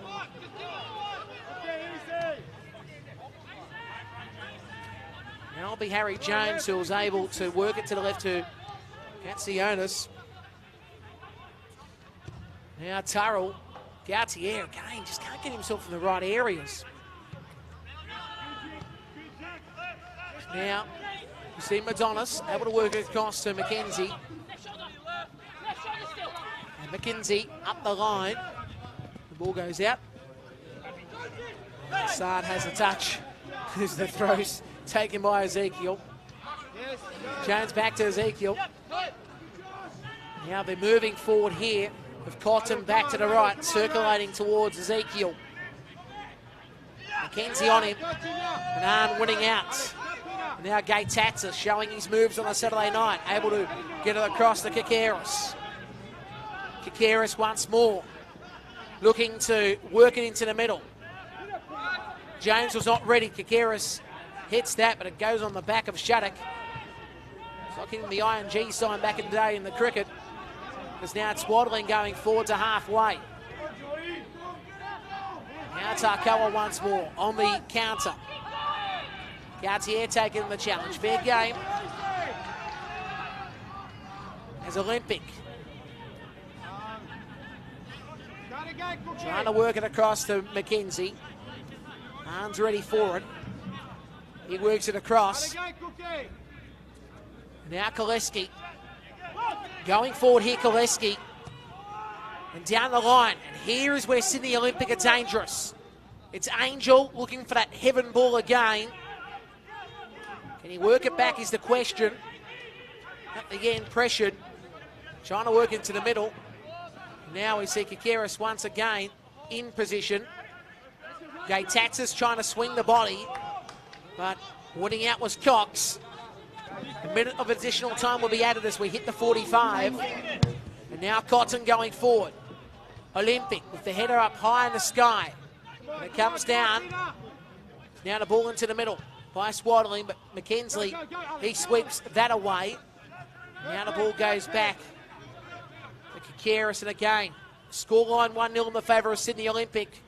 Now it'll be Harry Jones who was able to work it to the left to Katsionis. Now Turrell, Gautier again, just can't get himself in the right areas. Now, you see Madonis able to work it across to McKenzie. And McKenzie up the line. The ball goes out. Sard has a touch as the throw's taken by Ezekiel. Jones back to Ezekiel. Now they're moving forward here with Cotton back to the right, circulating towards Ezekiel. McKenzie on him, and Arn winning out. Now Gay Tatsis showing his moves on a Saturday night, able to get it across to Kakaris. Kakaris once more, looking to work it into the middle. Jones was not ready. Kakaris hits that, but it goes on the back of Shattuck. It's like in the ING sign back in the day in the cricket. Because now it's Waddling going forward to halfway. Now it's Hakoah once more on the counter. Gautier taking the challenge. Fair game. As Olympic. Trying to work it across to McKenzie. Arn's ready for it. He works it across. Now Koleski. Going forward here, Koleski. And down the line. And here is where Sydney Olympic are dangerous. It's Angel looking for that heaven ball again. Can he work it back is the question. At the end, pressured. Trying to work into the middle. Now we see Kakaris once again in position. Gay Tatsis trying to swing the body. But winning out was Cox. A minute of additional time will be added as we hit the 45. And now Cotton going forward. Olympic with the header up high in the sky. And it comes down. Now the ball into the middle by Swaddling, but McKenzie, he sweeps that away. Now the ball goes back to Kakaris, and again, scoreline 1-0 in the favour of Sydney Olympic.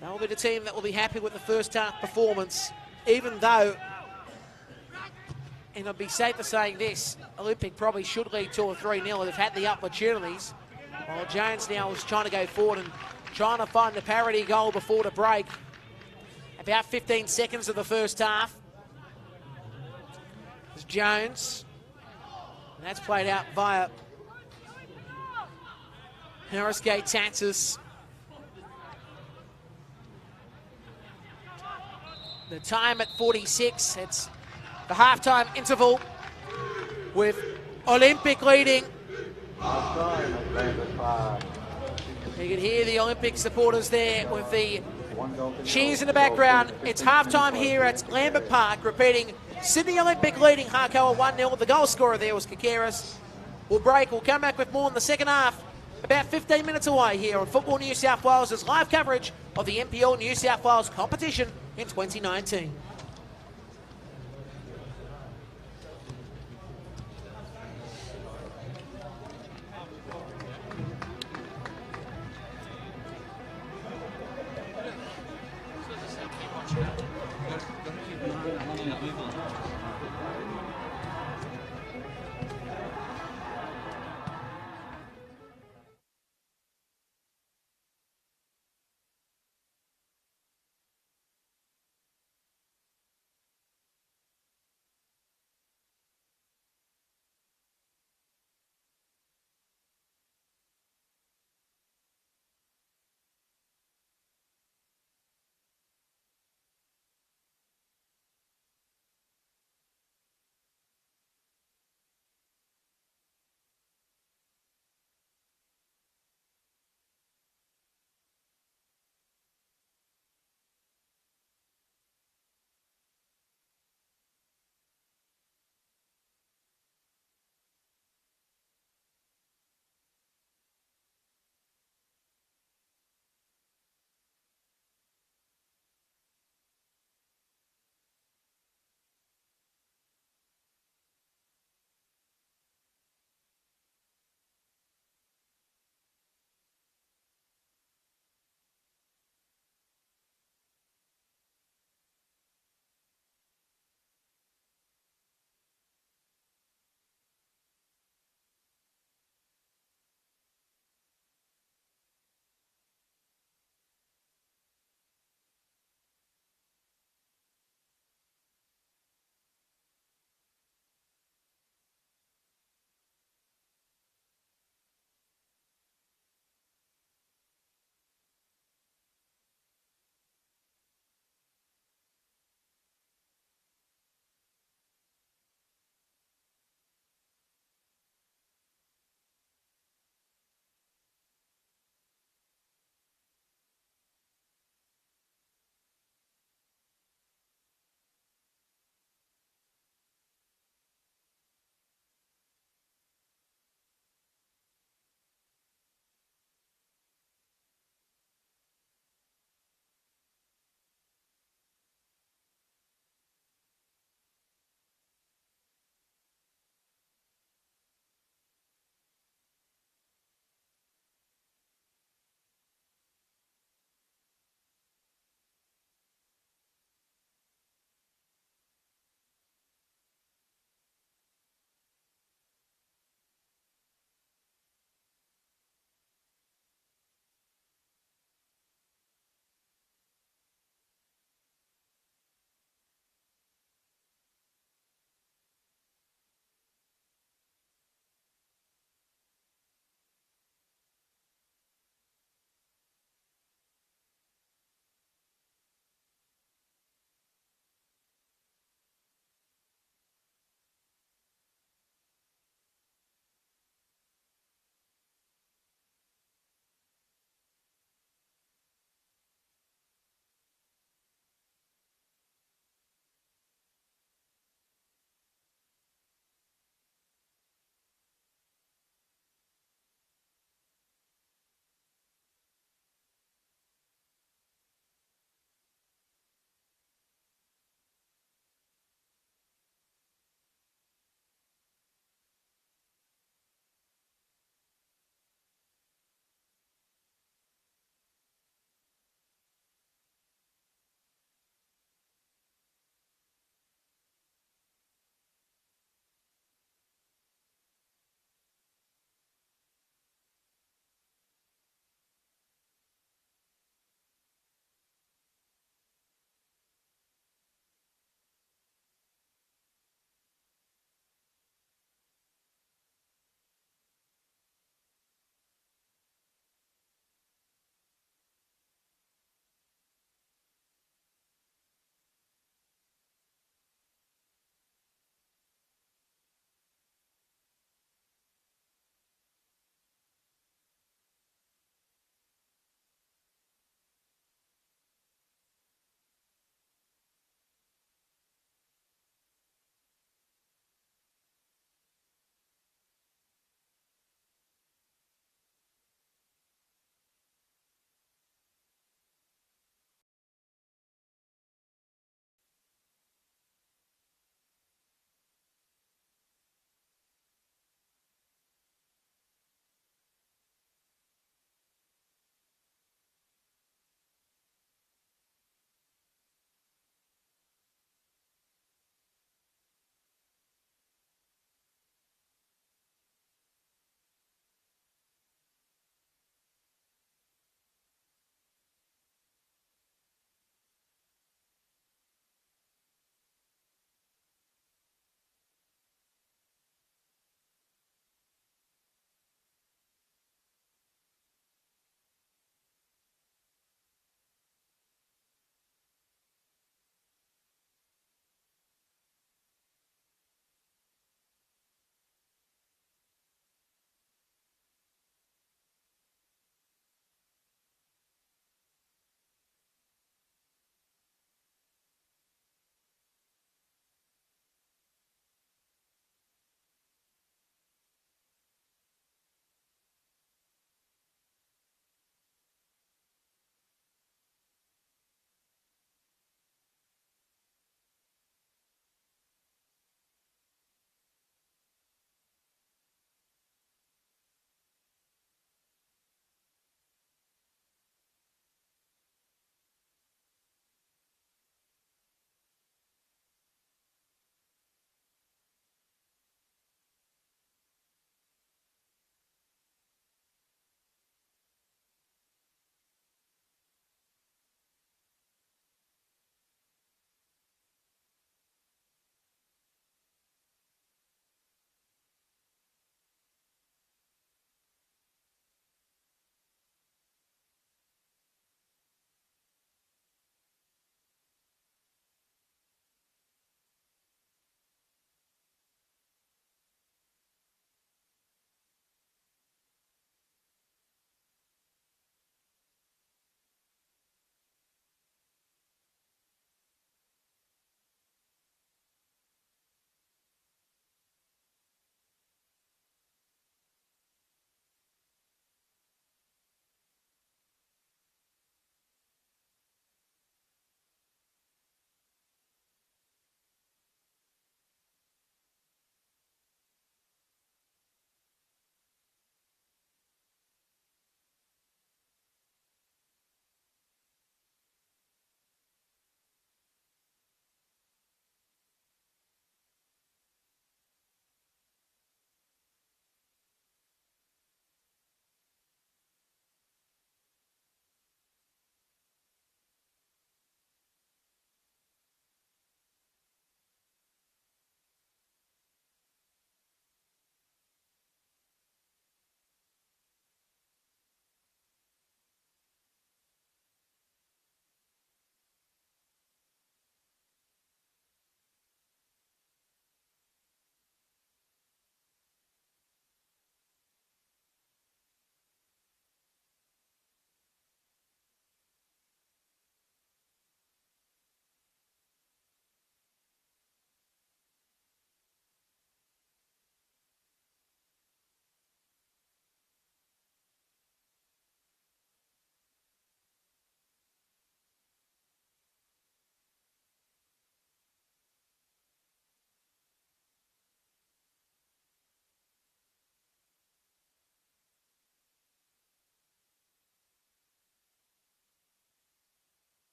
They'll be the team that will be happy with the first half performance, even though, and I'd be safe to saying this, Olympic probably should lead 2 or 3-0. They've had the opportunities, while Jones now is trying to go forward and trying to find the parity goal before the break. About 15 seconds of the first half. It's Jones. And that's played out via Harris Gay Tatsis. The time at 46. It's the halftime interval with Olympic leading. You can hear the Olympic supporters there with the cheers in the background. It's halftime here at Lambert Park, repeating Sydney Olympic leading Hakoah 1-0. The goal scorer there was Kakaris. We'll break. We'll come back with more in the second half. About 15 minutes away here on Football New South Wales' live coverage of the NPL New South Wales competition in 2019.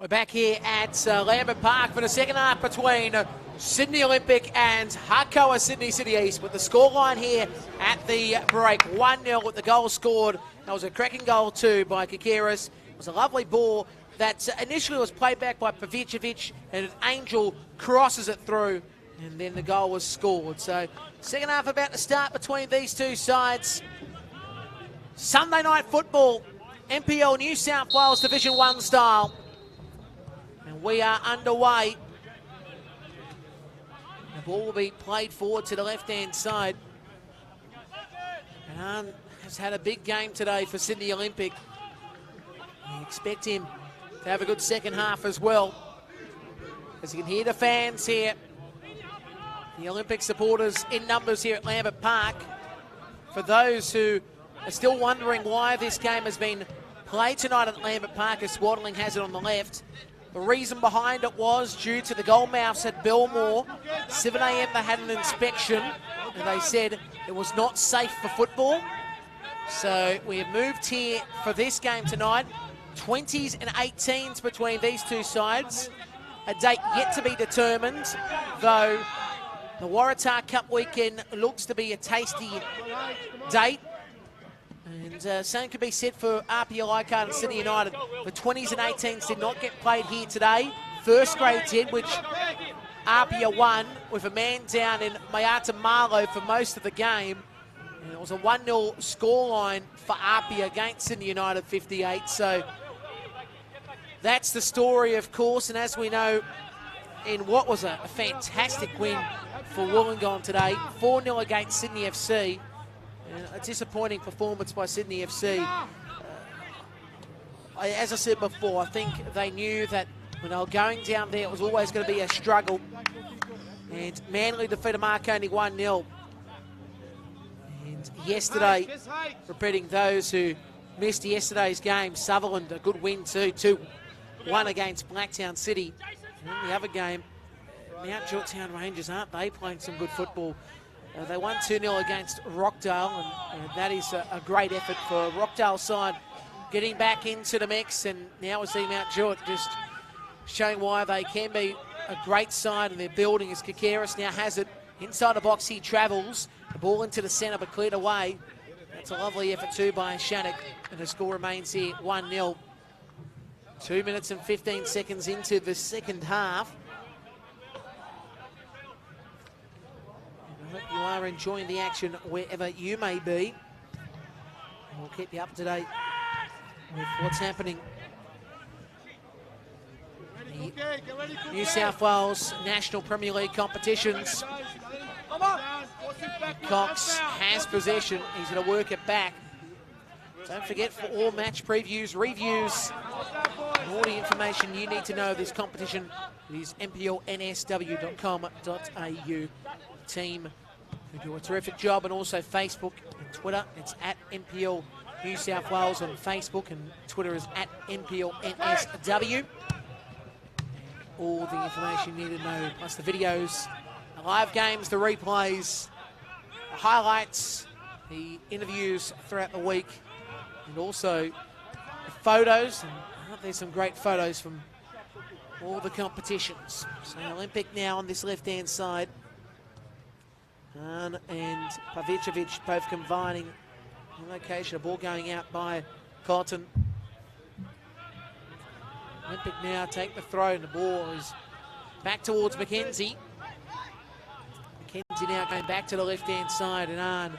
We're back here at Lambert Park for the second half between Sydney Olympic and Hakoah Sydney City East, with the scoreline here at the break. 1-0 with the goal scored. That was a cracking goal too by Kikeris. It was a lovely ball that initially was played back by Pavicevic, and an Angel crosses it through, and then the goal was scored. So second half about to start between these two sides. Sunday night football, NPL New South Wales Division 1 style. And we are underway. The ball will be played forward to the left-hand side. And has had a big game today for Sydney Olympic. We expect him to have a good second half as well. As you can hear the fans here, the Olympic supporters in numbers here at Lambert Park. For those who are still wondering why this game has been played tonight at Lambert Park, as Swaddling has it on the left, the reason behind it was due to the goalmouths at Belmore. 7 a.m. they had an inspection and they said it was not safe for football. So we have moved here for this game tonight. 20s and 18s between these two sides. A date yet to be determined, though the Waratah Cup weekend looks to be a tasty date. And same could be said for RPL Leichhardt and Sydney United. The 20s and 18s did not get played here today. First grade did, which RPL won with a man down in Mayata Marlow for most of the game. And it was a 1-0 scoreline for RPL against Sydney United 58. So that's the story, of course. And as we know, in what was a fantastic win for Wollongong today, 4-0 against Sydney FC. A disappointing performance by Sydney FC. As I said before, I think they knew that when they were going down there, it was always going to be a struggle. And Manly defeated Marconi 1-0. And yesterday, repeating those who missed yesterday's game, Sutherland, a good win too, 2-1 against Blacktown City. And in the other game, Mount Georgetown Rangers, aren't they playing some good football? They won 2-0 against Rockdale, and that is a great effort for Rockdale's side, getting back into the mix. And now we see Mount George just showing why they can be a great side, and they're building as Kikeris now has it. Inside the box he travels, the ball into the centre but cleared away. That's a lovely effort too by Shattuck, and the score remains here 1-0. 2 minutes and 15 seconds into the second half. You are enjoying the action wherever you may be. We'll keep you up to date with what's happening. The New South Wales National Premier League competitions. Cox has possession. He's going to work it back. Don't forget, for all match previews, reviews, and all the information you need to know of this competition is nplnsw.com.au. Team who do a terrific job, and also Facebook and Twitter. It's at NPL New South Wales on Facebook, and Twitter is at NPLNSW. All the information you need to know, plus the videos, the live games, the replays, the highlights, the interviews throughout the week, and also the photos. And there's some great photos from all the competitions. So Olympic now on this left-hand side. And Pavicevic both combining the location. A ball going out by Cotton. Olympic now take the throw, and the ball is back towards Mackenzie. Mackenzie now going back to the left-hand side, and Arn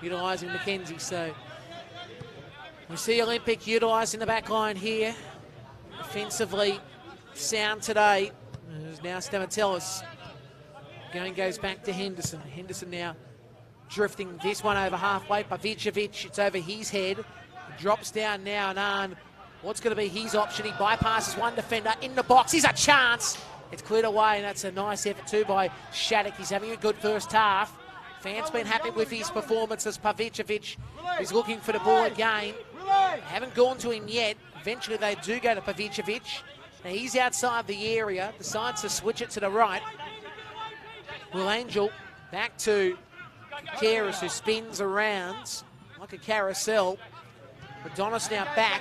utilising Mackenzie. So we see Olympic utilising the back line here. Offensively sound today. There's now Stamatellis. Going goes back to Henderson. Henderson now drifting this one over halfway. Pavicevic, it's over his head. Drops down now, and Arn, what's going to be his option? He bypasses one defender in the box. He's a chance. It's cleared away, and that's a nice effort too by Shattuck. He's having a good first half. Fans been happy with his performance as Pavicevic is looking for the ball again. They haven't gone to him yet. Eventually they do go to Pavicevic. Now he's outside the area, decides to switch it to the right. Will Angel back to Kikeris, who spins around like a carousel. Adonis now back.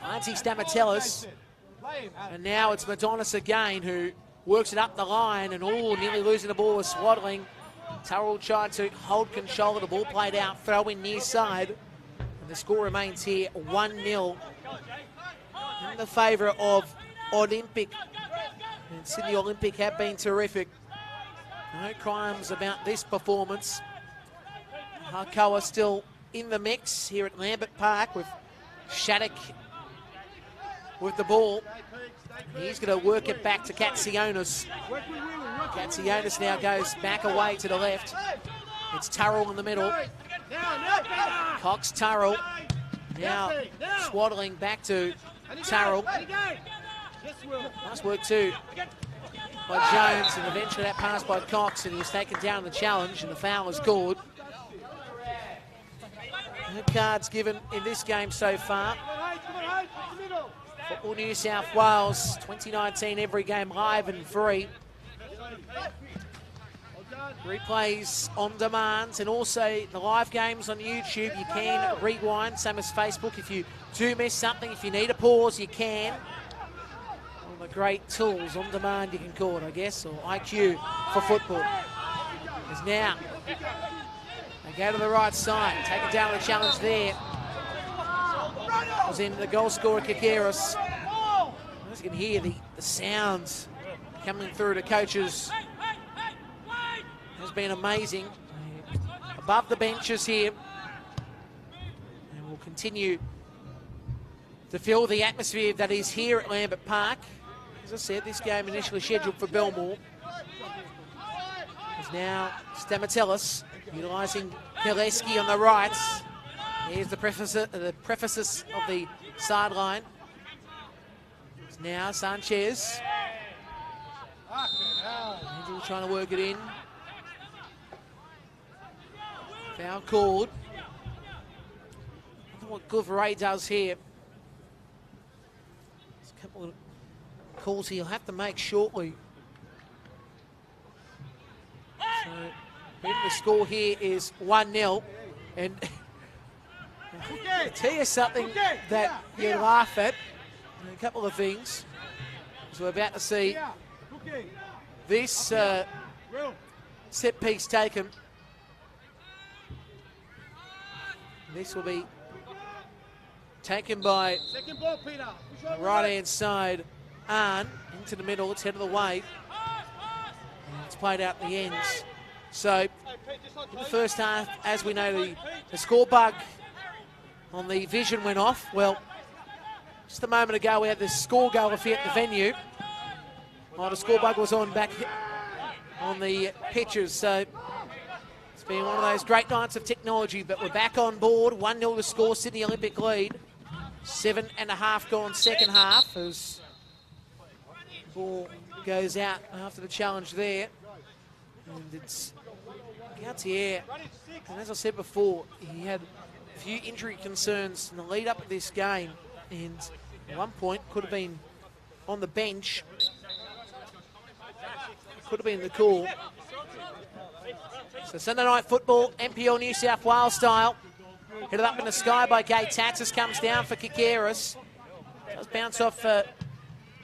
Finds Stamatellis. And now it's Madonis again who works it up the line and nearly losing the ball with Swaddling. Turrell tried to hold control of the ball, played out, throw in near side. And the score remains here 1-0 in the favour of Olympic. And Sydney Olympic have been terrific. No crimes about this performance. Hakoah still in the mix here at Lambert Park with Shattuck with the ball. He's going to work it back to Katsionis. Katsionis now goes back away to the left. It's Turrell in the middle. Cox Turrell. Now Swaddling back to Turrell. Nice work too by Jones, and eventually that pass by Cox, and he was taken down the challenge, and the foul is called. No cards given in this game so far. Football New South Wales 2019, every game live and free. Replays on demand, and also the live games on YouTube. You can rewind, same as Facebook. If you do miss something, if you need a pause, you can. One of the great tools on demand, you can call it, I guess, or IQ for football. Because now they go to the right side, taking down the challenge there. Was in the goal scorer, Kikeris. As you can hear the sounds coming through the coaches. Has been amazing. Above the benches here. And will continue to fill the atmosphere that is here at Lambert Park. As I said, this game initially scheduled for Belmore. Is now Stamatellis utilising Kaleski on the right. Here's the prefaces of the sideline. It's now Sanchez. Angel trying to work it in. Foul called. I wonder what Gouveray does here. There's a couple of calls he'll have to make shortly. So, the score here is 1-0. And I'll tell you something that you laugh at, a couple of things. So we're about to see this set piece taken. This will be taken by the right-hand side, Arn, into the middle, it's head of the way. And it's played out the ends. So, in the first half, as we know, the score bug on the vision went off. Well, just a moment ago, we had the score go off here at the venue. Oh, the score bug was on back on the pitches, so it's been one of those great nights of technology, but we're back on board. 1-0 to score, Sydney Olympic lead. 7.5 gone second half as ball goes out after the challenge there. And it's Gautier. And as I said before, he had a few injury concerns in the lead up to this game. And at one point could have been on the bench. Could have been the call. So Sunday night football, NPL New South Wales style. Headed up in the sky by Gay Tatsis, comes down for Kikeris. Does bounce off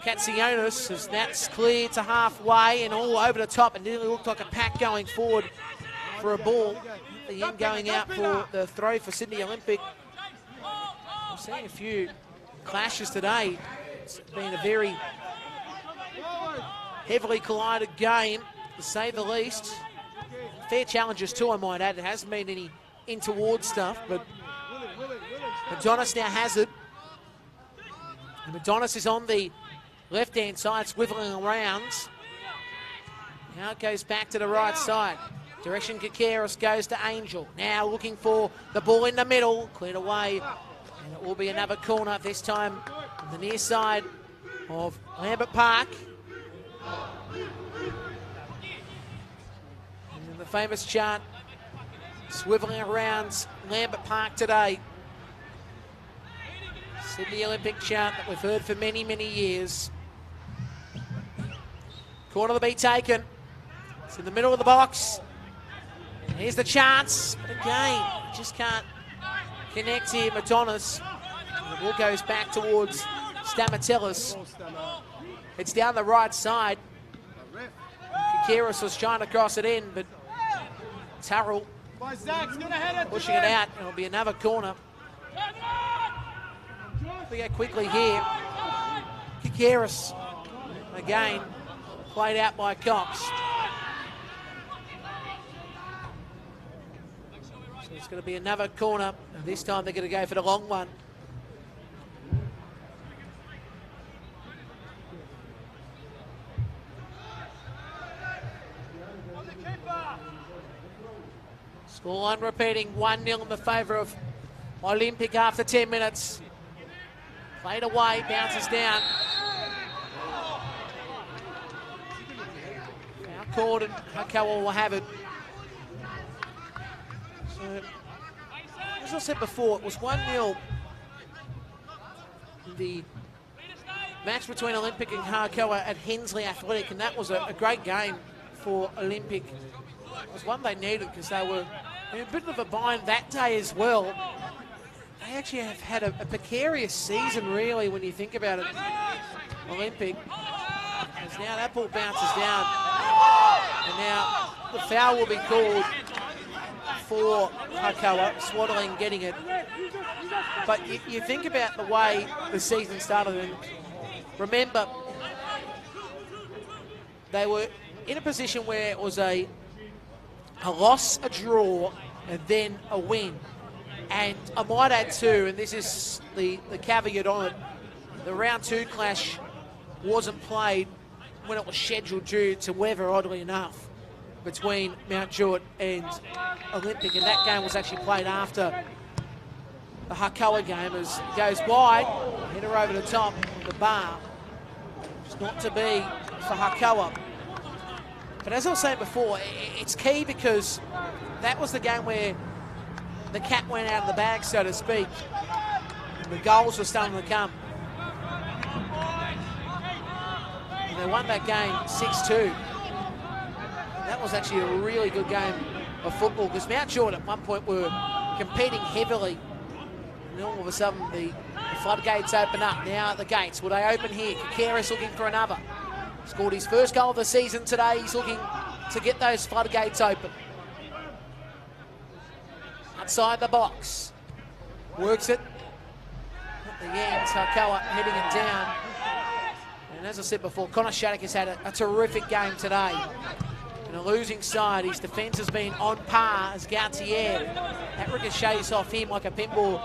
Katsionis as that's cleared to halfway and all over the top, and nearly looked like a pack going forward for a ball. The end going out for the throw for Sydney Olympic. I'm seeing a few clashes today. It's been a very heavily collided game, to say the least. Fair challenges too, I might add. It hasn't been any in toward stuff, but Adonis now has it. And Adonis is on the left-hand side, swiveling around. Now it goes back to the right side. Direction Kikeris goes to Angel. Now looking for the ball in the middle, cleared away. And it will be another corner, this time on the near side of Lambert Park. And the famous chant swiveling around Lambert Park today. Sydney Olympic chant that we've heard for many, many years. Corner to be taken. It's in the middle of the box. And here's the chance. But again, just can't connect here, Madonis. And the ball goes back towards Stamatellis. It's down the right side. Kakiris was trying to cross it in, but Tarrell pushing it out. It'll be another corner. We go quickly here. Kakiris again, played out by Cox. So it's going to be another corner, and this time they're going to go for the long one. Scoreline repeating, 1-0 in the favour of Olympic after 10 minutes. Played away, bounces down. Foul called and Hakoah will have it. So, as I said before, it was 1-0 in the match between Olympic and Hakoah at Hensley Athletic, and that was a great game for Olympic. It was one they needed because they were in a bit of a bind that day as well. They actually have had a precarious season, really, when you think about it. Olympic. As now that ball bounces down. And now the foul will be called for Hakoah. Swaddling getting it. But you think about the way the season started, and remember, they were in a position where it was a loss, a draw, and then a win. And I might add too, and this is the caveat on it, the round 2 clash wasn't played when it was scheduled due to weather, oddly enough, between Mount Druitt and Olympic, and that game was actually played after the Hakoah game. As it goes wide, header over the top of the bar. It's not to be for Hakoah. But as I was saying before, it's key because that was the game where the cat went out of the bag, so to speak. The goals were starting to come. And they won that game 6-2. That was actually a really good game of football because Mount Druitt at one point were competing heavily. And all of a sudden the floodgates open up. Now at the gates, will they open here? Kakiris looking for another. Scored his first goal of the season today. He's looking to get those floodgates open. Outside the box. Works it. At the end, Hakoah heading it down. And as I said before, Connor Shattuck has had a terrific game today. In a losing side, his defence has been on par as Gautier. That ricochets off him like a pinball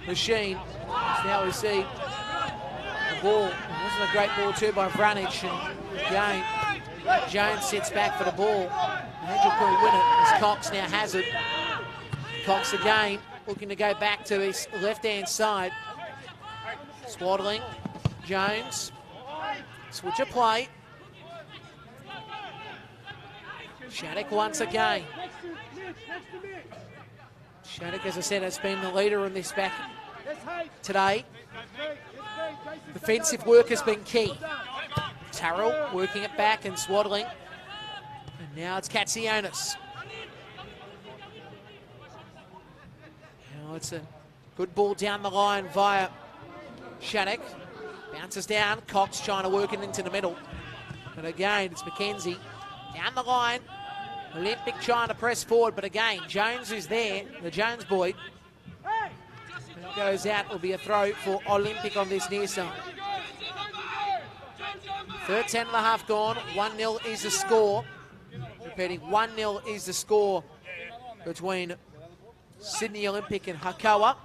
machine. So now we see the ball. It wasn't a great ball too by Vranic. And again, Jones sits back for the ball. Angel could win it as Cox now has it. Cox again, looking to go back to his left-hand side. Swaddling, Jones, switch of play. Shattuck once again. Shattuck, as I said, has been the leader in this back today. Defensive work has been key. Tarrell working it back and Swaddling. And now it's Katsionis. Now it's a good ball down the line via Shattuck. Bounces down. Cox trying to work it into the middle. And again, it's McKenzie. Down the line. Olympic trying to press forward, but again, Jones is there, the Jones boy. And it goes out, will be a throw for Olympic on this near side. Third 10 and a half gone, 1-0 is the score. Repeating, 1-0 is the score between Sydney Olympic and Hakoah.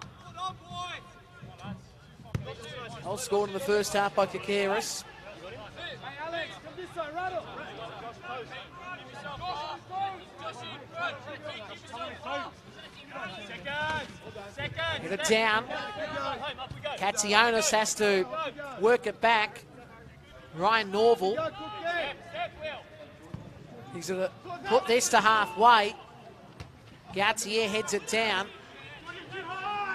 All scored in the first half by Kakiris. Get it down. Katsionis has to work it back. Ryan Norval. He's going to put this to halfway. Gautier heads it down.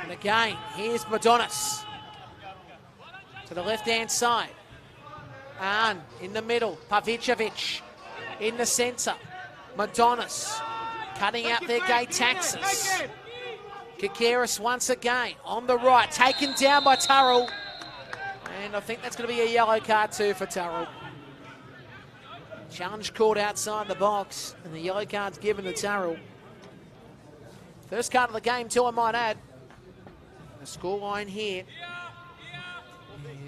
And again, here's Madonis. To the left-hand side. Arn in the middle. Pavicevic in the centre. Madonis cutting out their gay taxes. Kakiris once again on the right, taken down by Turrell. And I think that's going to be a yellow card too for Turrell. Challenge called outside the box, and the yellow card's given to Turrell. First card of the game too, I might add. The scoreline here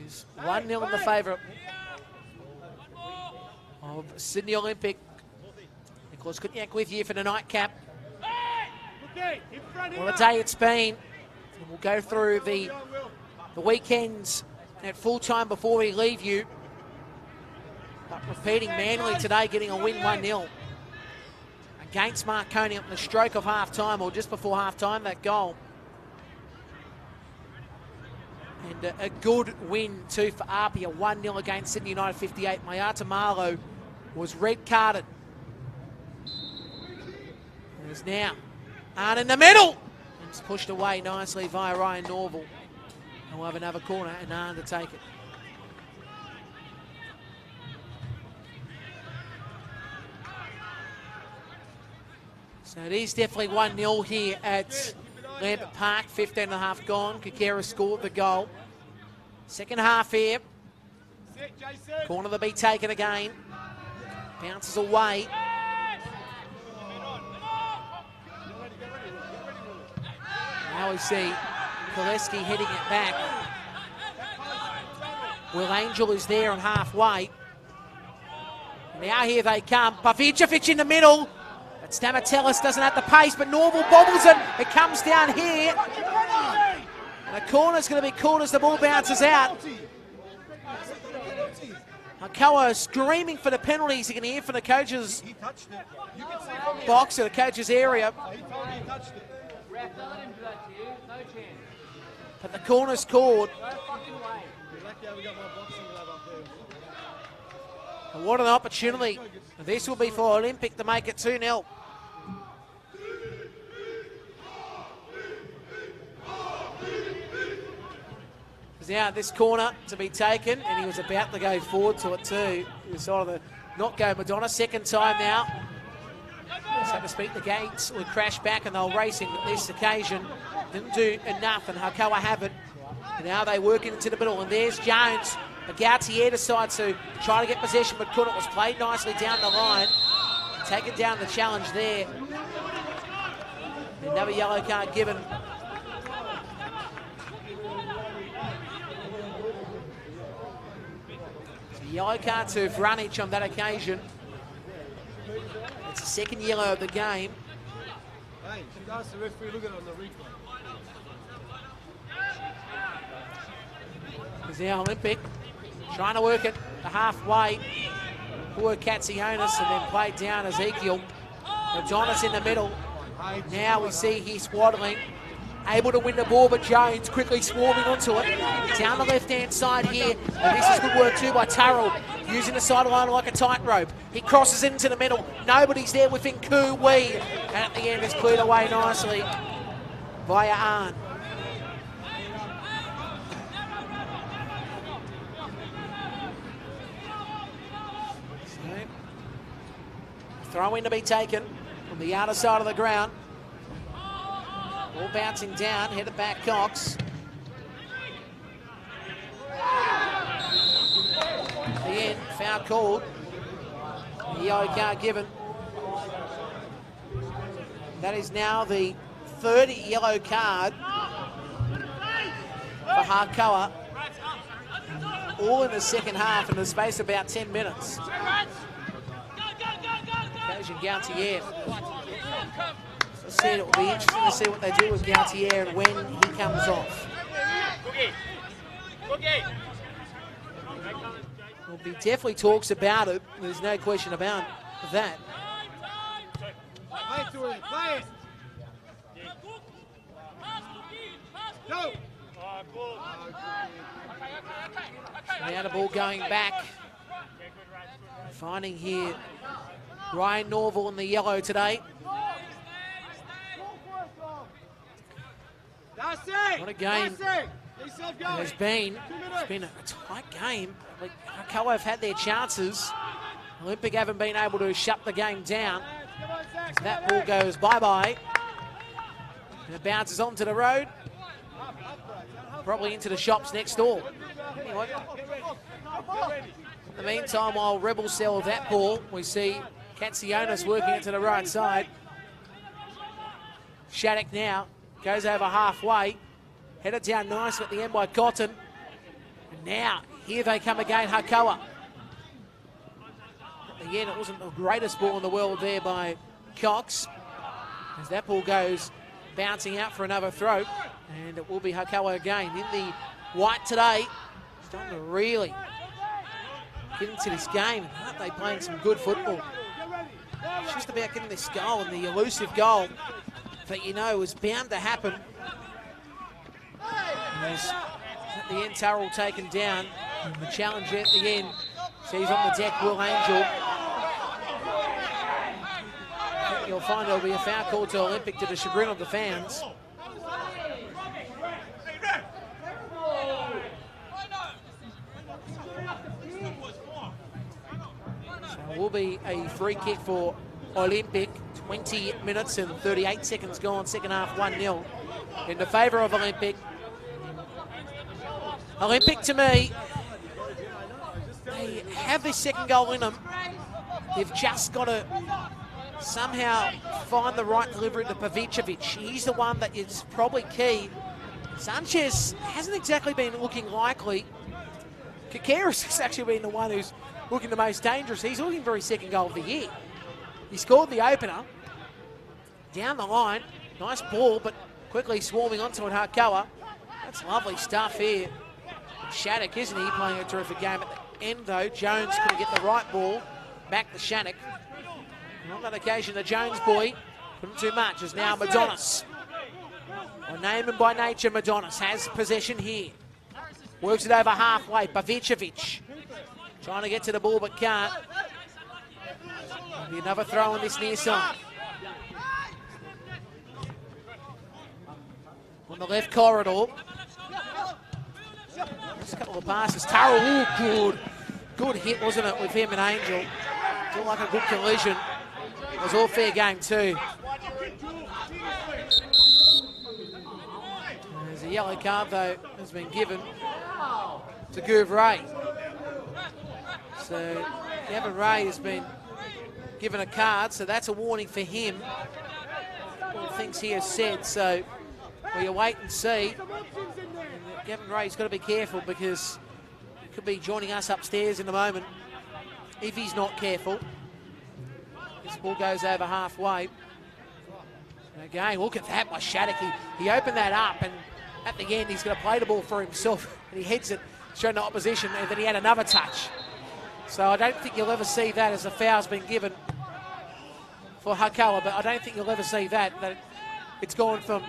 is 1-0 in the favourite of Sydney Olympic. Nicholas Kutniak with you for the nightcap. What a day it's been. And we'll go through the weekends at full time before we leave you. But repeating, Manly today getting a win 1-0 against Marconi on the stroke of half time, or just before half time, that goal. And a good win too for Apia, 1-0 against Sydney United 58. Mayata Marlow was red carded. There's now Arn in the middle. And it's pushed away nicely via Ryan Norval. And we'll have another corner and Arn to take it. So it is definitely 1-0 here at Lambert Park, 15.5 gone. Kikera scored the goal. Second half here. Corner to be taken again. Bounces away. Now we see Koleski heading it back. Will Angel is there on halfway. Now here they come. Pavicevic in the middle. But Stamatellis doesn't have the pace, but Norval bobbles it. It comes down here. And the corner's going to be called as the ball bounces out. Hakoah screaming for the penalties. You can hear from the coach's box or the coach's area. But the corner's called. And what an opportunity. This will be for Olympic to make it 2-0. Now this corner to be taken, and he was about to go forward to it too. He decided to not go Madonna. Second time now. So to speak, the gates will crash back and they'll race him. But this occasion didn't do enough, and Hakoah have it. And now they work into the middle, and there's Jones. But Gautier decides to try to get possession, but couldn't. It was played nicely down the line. Taken down the challenge there. Another yellow card given. Yellow card to Vranic on that occasion. It's the second yellow of the game. Hey, ask the referee, look at it on the replay. There's the Olympic trying to work it the halfway. Poor Katsionis, and then played down Ezekiel. Adonis in the middle. Now we see he's waddling. Able to win the ball, but Jones quickly swarming onto it. Down the left-hand side here. And this is good work too by Turrell, using the sideline like a tightrope. He crosses into the middle. Nobody's there within Kui. And at the end, it's cleared away nicely via Arn. So, throw-in to be taken from the outer side of the ground. Ball bouncing down, headed back Cox. At the end, foul called. The yellow card given. That is now the third yellow card for Hakoah. All in the second half in the space of about 10 minutes. Occasion Gautier. Said it will be interesting to see what they do with Gautier and when he comes off. There'll be definitely talks about it. There's no question about that. Play it. Go. Now the ball going back. Finding here Ryan Norval in the yellow today. What a game it has been. It's been a tight game. Like, Hakoah have had their chances. Olympic haven't been able to shut the game down. So that ball goes bye-bye. And it bounces onto the road. probably into the shops next door. Anyway, in the meantime, while Rebels sell that ball, we see Katsionis working it to the right side. Shattuck now goes over halfway. Headed down nice at the end by Cotton. And now, here they come again, Hakoah. Again, it wasn't the greatest ball in the world there by Cox. As that ball goes bouncing out for another throw. And it will be Hakoah again. In the white today, starting to really get into this game. Aren't they playing some good football? It's just about getting this goal, and the elusive goal that you know was bound to happen. As at the end, Turrell taken down. And the challenge at the end sees on the deck Will Angel. You'll find there'll be a foul call to Olympic to the chagrin of the fans. So it will be a free kick for Olympic. 20 minutes and 38 seconds gone, second half 1-0 in the favour of Olympic. Olympic, to me, they have this second goal in them. They've just got to somehow find the right delivery to Pavicevic. He's the one that is probably key. Sanchez hasn't exactly been looking likely. Kakeris has actually been the one who's looking the most dangerous. He's looking for his second goal of the year. He scored the opener. Down the line, nice ball, but quickly swarming onto it, Hakoah. That's lovely stuff here. Shattuck, isn't he, playing a terrific game at the end, though. Jones couldn't get the right ball back to Shattuck. And on that occasion, the Jones boy couldn't do much, as now Madonis, by name and by nature, Madonis has possession here. Works it over halfway, Pavicevic trying to get to the ball but can't. Be another throw on this near side. On the left corridor. Just a couple of passes. Turrell, good hit, wasn't it, with him and Angel. Looked like a good collision. It was all fair game too. There's a yellow card, though, has been given to Gouvray. So Gavin Ray has been given a card, so that's a warning for him. All the things he has said, so we'll wait and see. And Gavin Ray's got to be careful, because he could be joining us upstairs in a moment if he's not careful. This ball goes over halfway. And again, look at that by Shattuck. He opened that up, and at the end he's going to play the ball for himself, and he heads it straight into opposition, and then he had another touch. So I don't think you'll ever see that as a foul's been given for Hakoah, but I don't think you'll ever see that it's gone from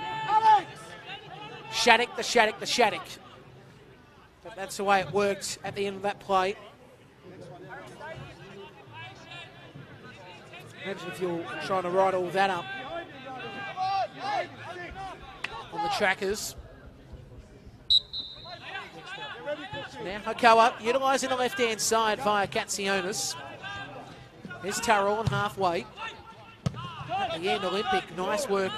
Shattuck to Shattuck to Shattuck. But that's the way it worked at the end of that play. Imagine if you're trying to write all that up on the trackers. Now Hakoah utilising the left-hand side via Katsionis. There's Turrell on halfway. At the end, Olympic, nice work.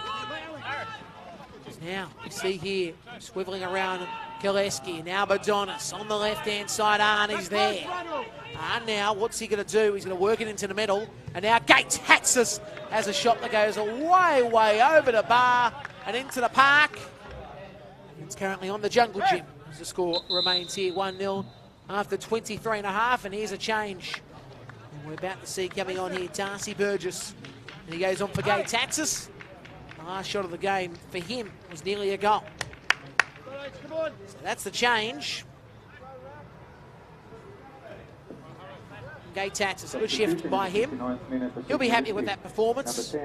Now, you see here, swivelling around Gillespie. Now Madonis on the left-hand side. Arnie's there. Arnie now, what's he going to do? He's going to work it into the middle. And now Gates Haxis has a shot that goes way over the bar and into the park. It's currently on the Jungle Gym. The score remains here 1-0 after 23.5, and here's a change. And we're about to see coming on here Darcy Burgess, and he goes on for Gates Haxis. The last shot of the game for him was nearly a goal. So that's the change. Gates Haxis, a good shift by him. He'll be happy with that performance. Gates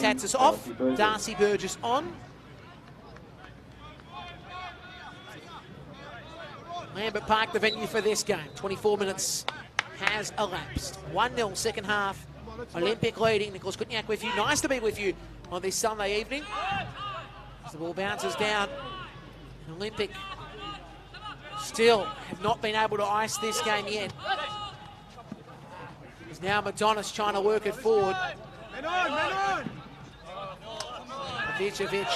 Haxis off, Darcy Burgess on. Lambert Park, the venue for this game. 24 minutes has elapsed. 1-0 second half. Olympic leading. Nicholas Kutniak with you. Nice to be with you on this Sunday evening. As the ball bounces down. Olympic still have not been able to ice this game yet. There's now Madonis trying to work it forward. Pavicevic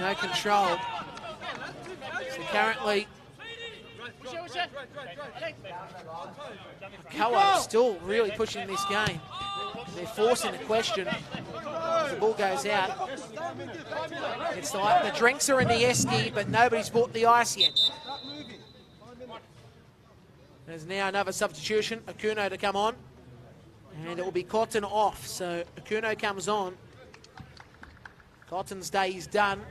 No control. So currently, Hakoah still really pushing this game. They're forcing the question. The ball goes out. It's like the drinks are in the esky, but nobody's bought the ice yet. There's now another substitution, Hakoah to come on. And it will be Cotton off. So Hakoah comes on. Cotton's day is done.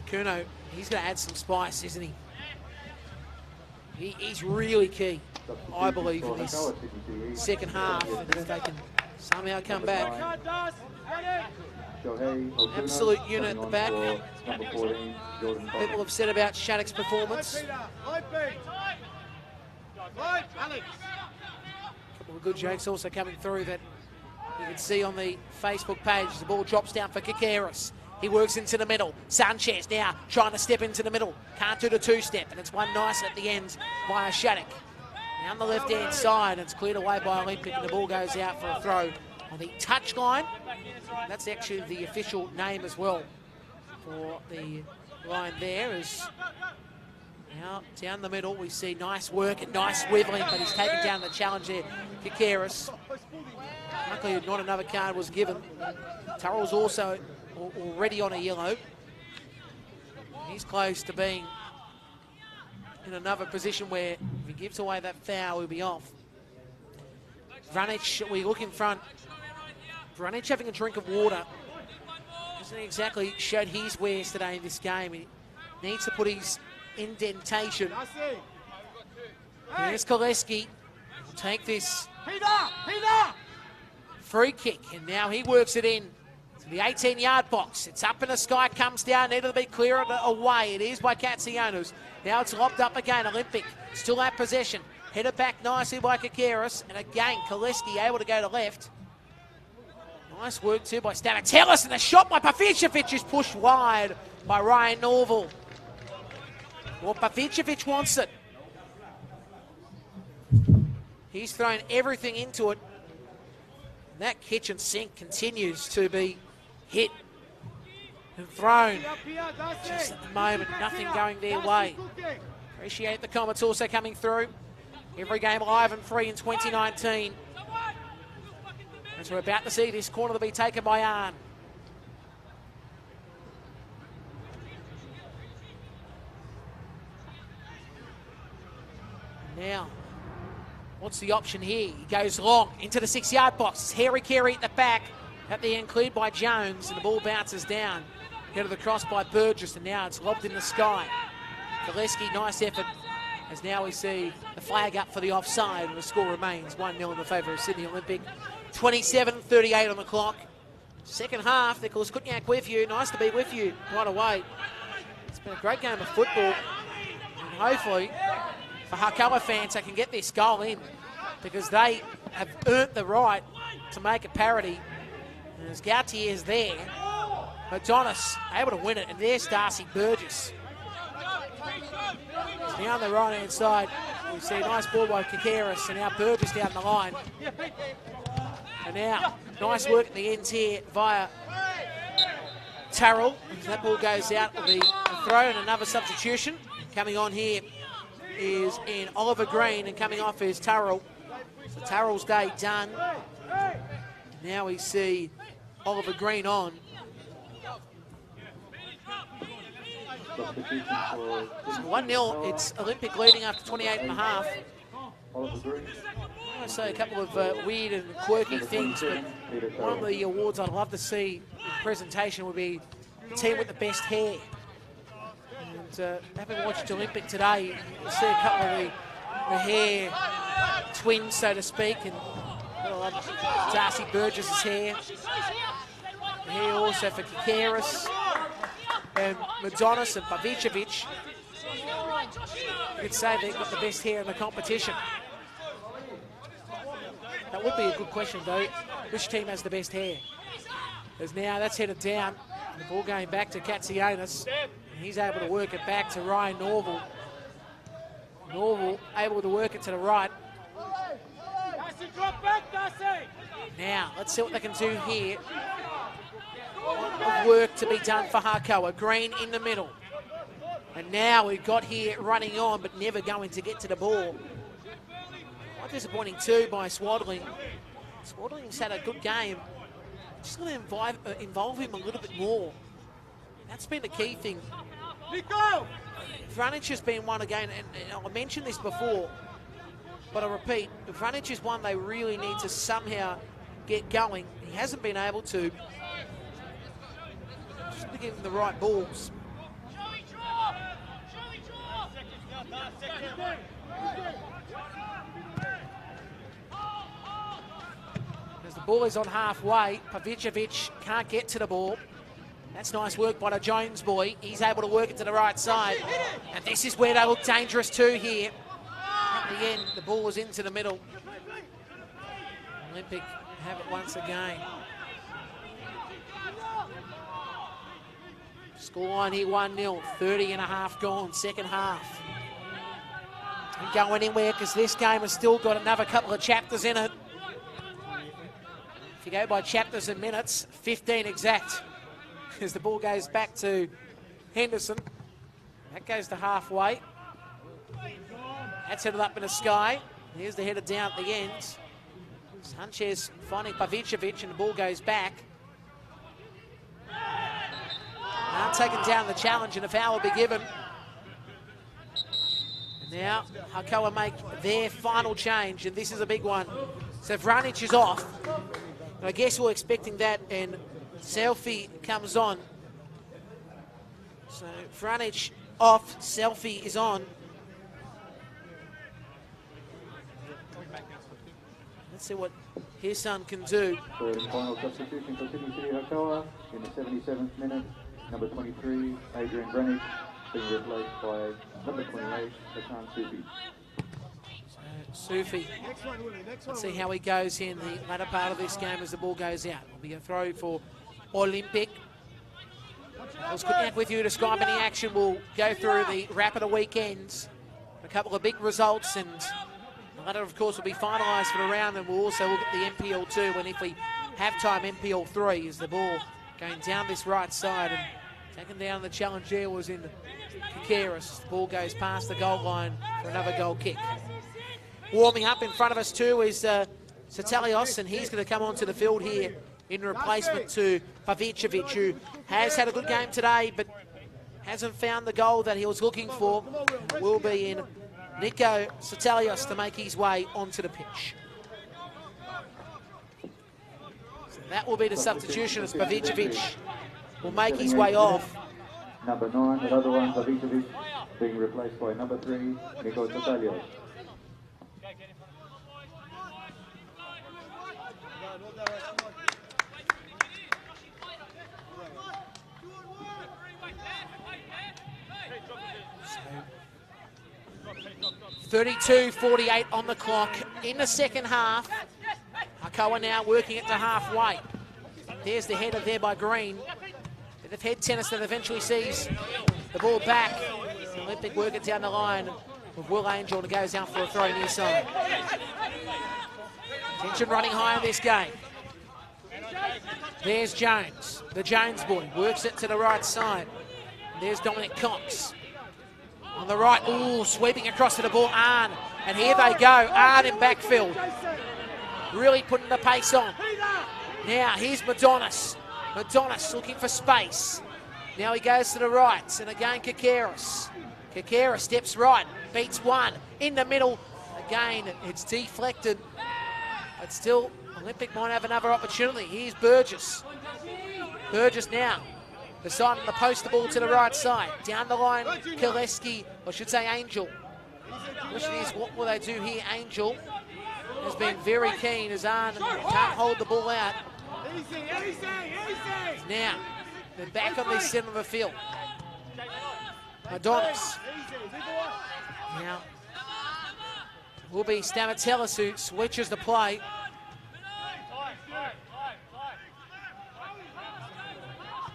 Hakoah, he's going to add some spice, isn't he? He's really key, I believe, in this second half. And if they can somehow come back. Absolute unit at the back. People have said about Shattuck's performance. A couple of good jokes also coming through that you can see on the Facebook page. The ball drops down for Kikaris. He works into the middle. Sanchez now trying to step into the middle. Can't do the two-step, and it's one nice at the end by Shattuck. Down the left-hand side, it's cleared away by Olympic, and the ball goes out for a throw on the touchline. That's actually the official name as well for the line there. Is now down the middle. We see nice work and nice wiggling, but he's taken down the challenge there. Kikaris. Luckily, not another card was given. Turrell's also already on a yellow. He's close to being in another position where if he gives away that foul, he'll be off. Vranic, we look in front. Vranic having a drink of water. Hasn't exactly showed his wares today in this game. He needs to put his indentation. Here's Koleski. Take this free kick, and now he works it in to the 18-yard box. It's up in the sky, comes down, needed to be cleared away. It is by Katsianos. Now it's lobbed up again. Olympic still at possession. Headed back nicely by Kikaris, and again Koleski able to go to left. Nice work too by Stavatellis, and the shot by Pavicevic is pushed wide by Ryan Norval. Well, Pavicevic wants it. He's thrown everything into it. That kitchen sink continues to be hit and thrown. Just at the moment, nothing going their way. Appreciate the comments also coming through. Every game live and free in 2019. As we're about to see this corner to be taken by Arn. Now, what's the option here? He goes long into the 6-yard box. It's Harry Carey at the back. At the end, cleared by Jones, and the ball bounces down. Head of the cross by Burgess, and now it's lobbed in the sky. Koleski, nice effort. As now we see the flag up for the offside, and the score remains 1-0 in the favour of Sydney Olympic. 27:38 on the clock. Second half, Nicholas Kutniak with you. Nice to be with you right away. It's been a great game of football. And hopefully, for Hakoah fans, they can get this goal in because they have earned the right to make a parity. And as Gauthier is there, Adonis able to win it, and there's Darcy Burgess. Now on the right-hand side, we see a nice ball by Kikaris, and now Burgess down the line. And now, nice work at the end here via Turrell. As that ball goes out, will be a throw and another substitution. Coming on here is in Oliver Green, and coming off is Turrell. So Turrell's day done. Now we see Oliver Green on. So 1-0, it's Olympic leading after 28.5. I want to say a couple of weird and quirky things, but one of the awards I'd love to see in presentation would be the team with the best hair. And having watched Olympic today, you see a couple of the hair twins, so to speak, and Darcy Burgess' hair. The hair also for Kikaris and Madonis and Pavicevic. You could say they've got the best hair in the competition. That would be a good question, though. Which team has the best hair? As now that's headed down. The ball going back to Katsianos. He's able to work it back to Ryan Norval. Norval able to work it to the right. Now, let's see what they can do here. of work to be done for Hakoah. Green in the middle. And now we've got here running on, but never going to get to the ball. Quite disappointing too by Swadling. Swadling's had a good game. Just going to involve him a little bit more. That's been the key thing. Vranic has been one again, and I mentioned this before, but I repeat, Vranic is one they really need to somehow get going. He hasn't been able to. Just to give him the right balls. As the ball is on halfway, Pavicevic can't get to the ball. That's nice work by the Jones boy. He's able to work it to the right side. And this is where they look dangerous too here. At the end, the ball was into the middle. Olympic have it once again. Scoreline here 1-0, 30.5 gone, second half. Ain't going anywhere because this game has still got another couple of chapters in it. If you go by chapters and minutes, 15 exact. As the ball goes back to Henderson. That goes to halfway. That's headed up in the sky. Here's the header down at the end. Sanchez finding Pavicevic and the ball goes back. Now taking down the challenge and a foul will be given. And now Hakoah make their final change, and this is a big one. So Vranic is off. And I guess we're expecting that, and Selfie comes on. So Vranic off, Selfie is on. Let's see what his son can do. So the final substitution for Sydney City Hakoah in the 77th minute, number 23, Adrian Vranic, being replaced by number 28, Hassan Sufi. Sufi. Let's see how he goes in the latter part of this game as the ball goes out. It'll be a throw for Olympic. I was good with you describing the action. We'll go through the wrap of the weekends. A couple of big results, and the latter, of course, will be finalised for the round, and we'll also look at the NPL 2, and if we have time, NPL 3 is the ball going down this right side, and taking down the challenge there was in Kakaris. The ball goes past the goal line for another goal kick. Warming up in front of us too is Satalios, and he's going to come onto the field here in replacement to Pavicevic, who has had a good game today but hasn't found the goal that he was looking for. Will be in Nico Satalios to make his way onto the pitch. So that will be the substitution as Pavicevic will make his way off. Number 9, another one, Pavicevic, being replaced by number 3, Nico Satalios. 32:48 on the clock in the second half. Hakoah now working it to halfway. There's the header there by Green. Bit of head tennis that eventually sees the ball back. Olympic work it down the line with Will Angel, and goes out for a throw near side. Tension running high in this game. There's Jones, the Jones boy, works it to the right side. There's Dominic Cox. On the right, ooh, sweeping across to the ball, Arn. And here they go, Arn in backfield. Really putting the pace on. Now, here's Madonis. Madonis looking for space. Now he goes to the right, and again Kakaris. Kakaris steps right, beats one. In the middle, again, it's deflected. But still, Olympic might have another opportunity. Here's Burgess. Burgess now. Deciding to post the ball to the right side. Down the line, Koleski, or I should say Angel. The question is, what will they do here? Angel has been very keen as Arn can't hold the ball out. Now, they're back on this center of the field. Adonis. Now, will be Stamatellis who switches the play.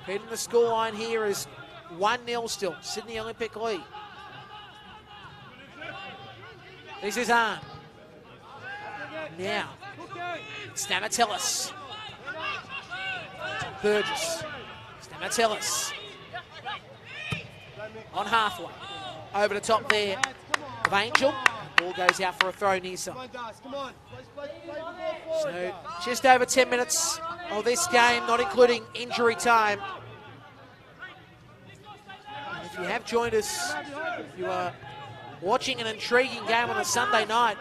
Heading the scoreline here is 1-0 still, Sydney Olympic lead. This is Arn. Now, Stamatellis. Burgess. Metellus on halfway. Over the top there of Angel. Ball goes out for a throw near side. So just over 10 minutes of this game, not including injury time. And if you have joined us, you are watching an intriguing game on a Sunday night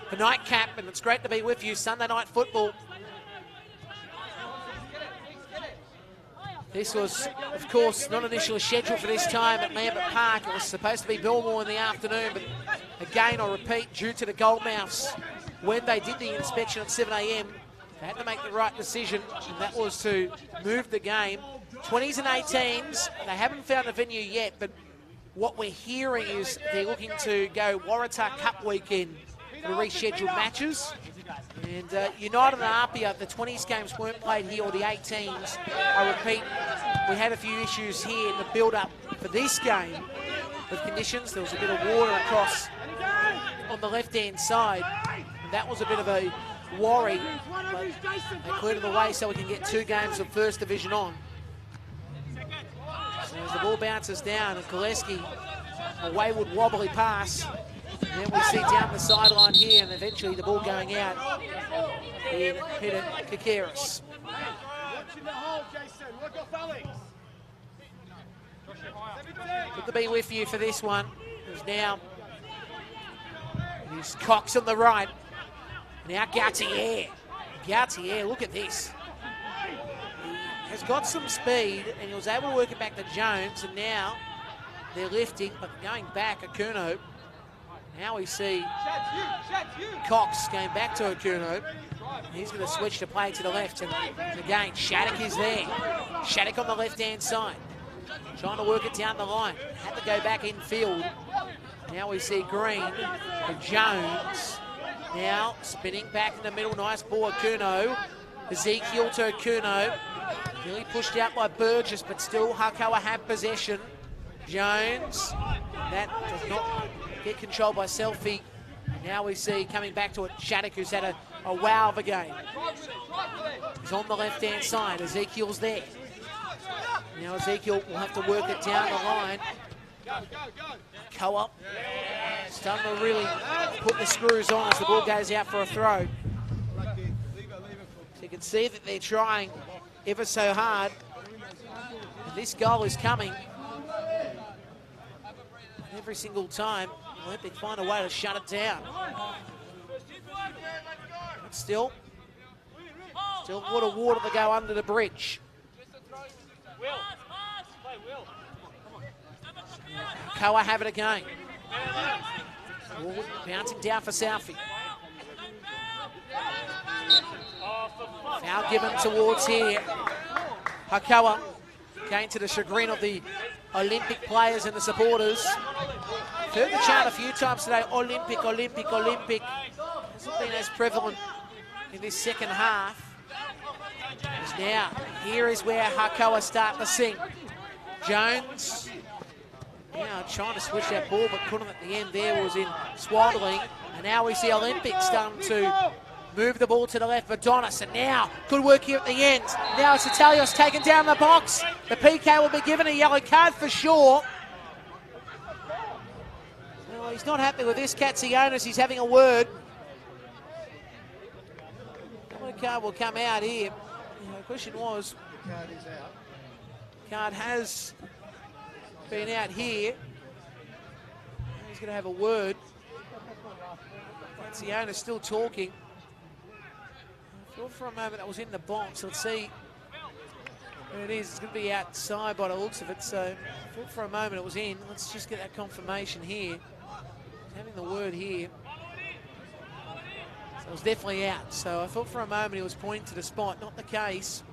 for Nightcap, and it's great to be with you. Sunday night football. This was, of course, not initially scheduled for this time at Lambert Park. It was supposed to be Belmore in the afternoon, but again, I'll repeat, due to the Goldmouths, when they did the inspection at 7 a.m, they had to make the right decision, and that was to move the game. 20s and 18s, they haven't found a venue yet, but what we're hearing is they're looking to go Waratah Cup weekend for the rescheduled matches. And United and Apia, the 20s games weren't played here, or the 18s. I repeat, we had a few issues here in the build-up for this game with conditions. There was a bit of water across on the left-hand side, and that was a bit of a worry. But they cleared it away so we can get 2 games of First Division on. So as the ball bounces down, and Koleski, a wayward, wobbly pass. And then we see down the sideline here, and eventually the ball going out in Peter Kakaris. Good to be with you for this one. Who's now, it is Cox on the right. Now Gautier. Gautier, look at this. He has got some speed, and he was able to work it back to Jones, and now they're lifting, but going back, Akuno. Now we see Cox going back to Akuno. He's going to switch to play to the left, and again, Shattuck is there. Shattuck on the left-hand side, trying to work it down the line. Had to go back in field. Now we see Green and Jones. Now spinning back in the middle, nice ball, Akuno. Ezekiel to Akuno. Really pushed out by Burgess, but still Hakoah have possession. Jones, that does not get controlled by Selfie. Now we see coming back to it, Shattuck, who's had a wow of a game. He's on the left-hand side. Ezekiel's there. Now Ezekiel will have to work it down the line. Co-op starting to really put the screws on as the ball goes out for a throw. So you can see that they're trying ever so hard. And this goal is coming. Every single time, Olympic find a way to shut it down. But still a lot of water to go under the bridge. Hakoah have it again. Bouncing down for Southie. Foul given towards here. Hakoah, again to the chagrin of the Olympic players and the supporters. Heard the chant a few times today, Olympic, Olympic, Olympic. Hasn't been as prevalent in this second half. As now, here is where Hakoah start to sing. Jones, now trying to switch that ball, but couldn't at the end there, was in swaddling. And now we see Olympic starting to move the ball to the left for Donis, and now good work here at the end. Now it's Italios taken down the box. The PK will be given a yellow card for sure. Well, he's not happy with this, Katsionis. He's having a word. Yellow card will come out here. The question was, The card is out. Card has been out here. He's going to have a word. Katsionis still talking. I thought for a moment that was in the box. Let's see where it is. It's going to be outside by the looks of it. So I thought for a moment it was in. Let's just get that confirmation here. He's having the word here. So it was definitely out. So I thought for a moment he was pointing to the spot. Not the case.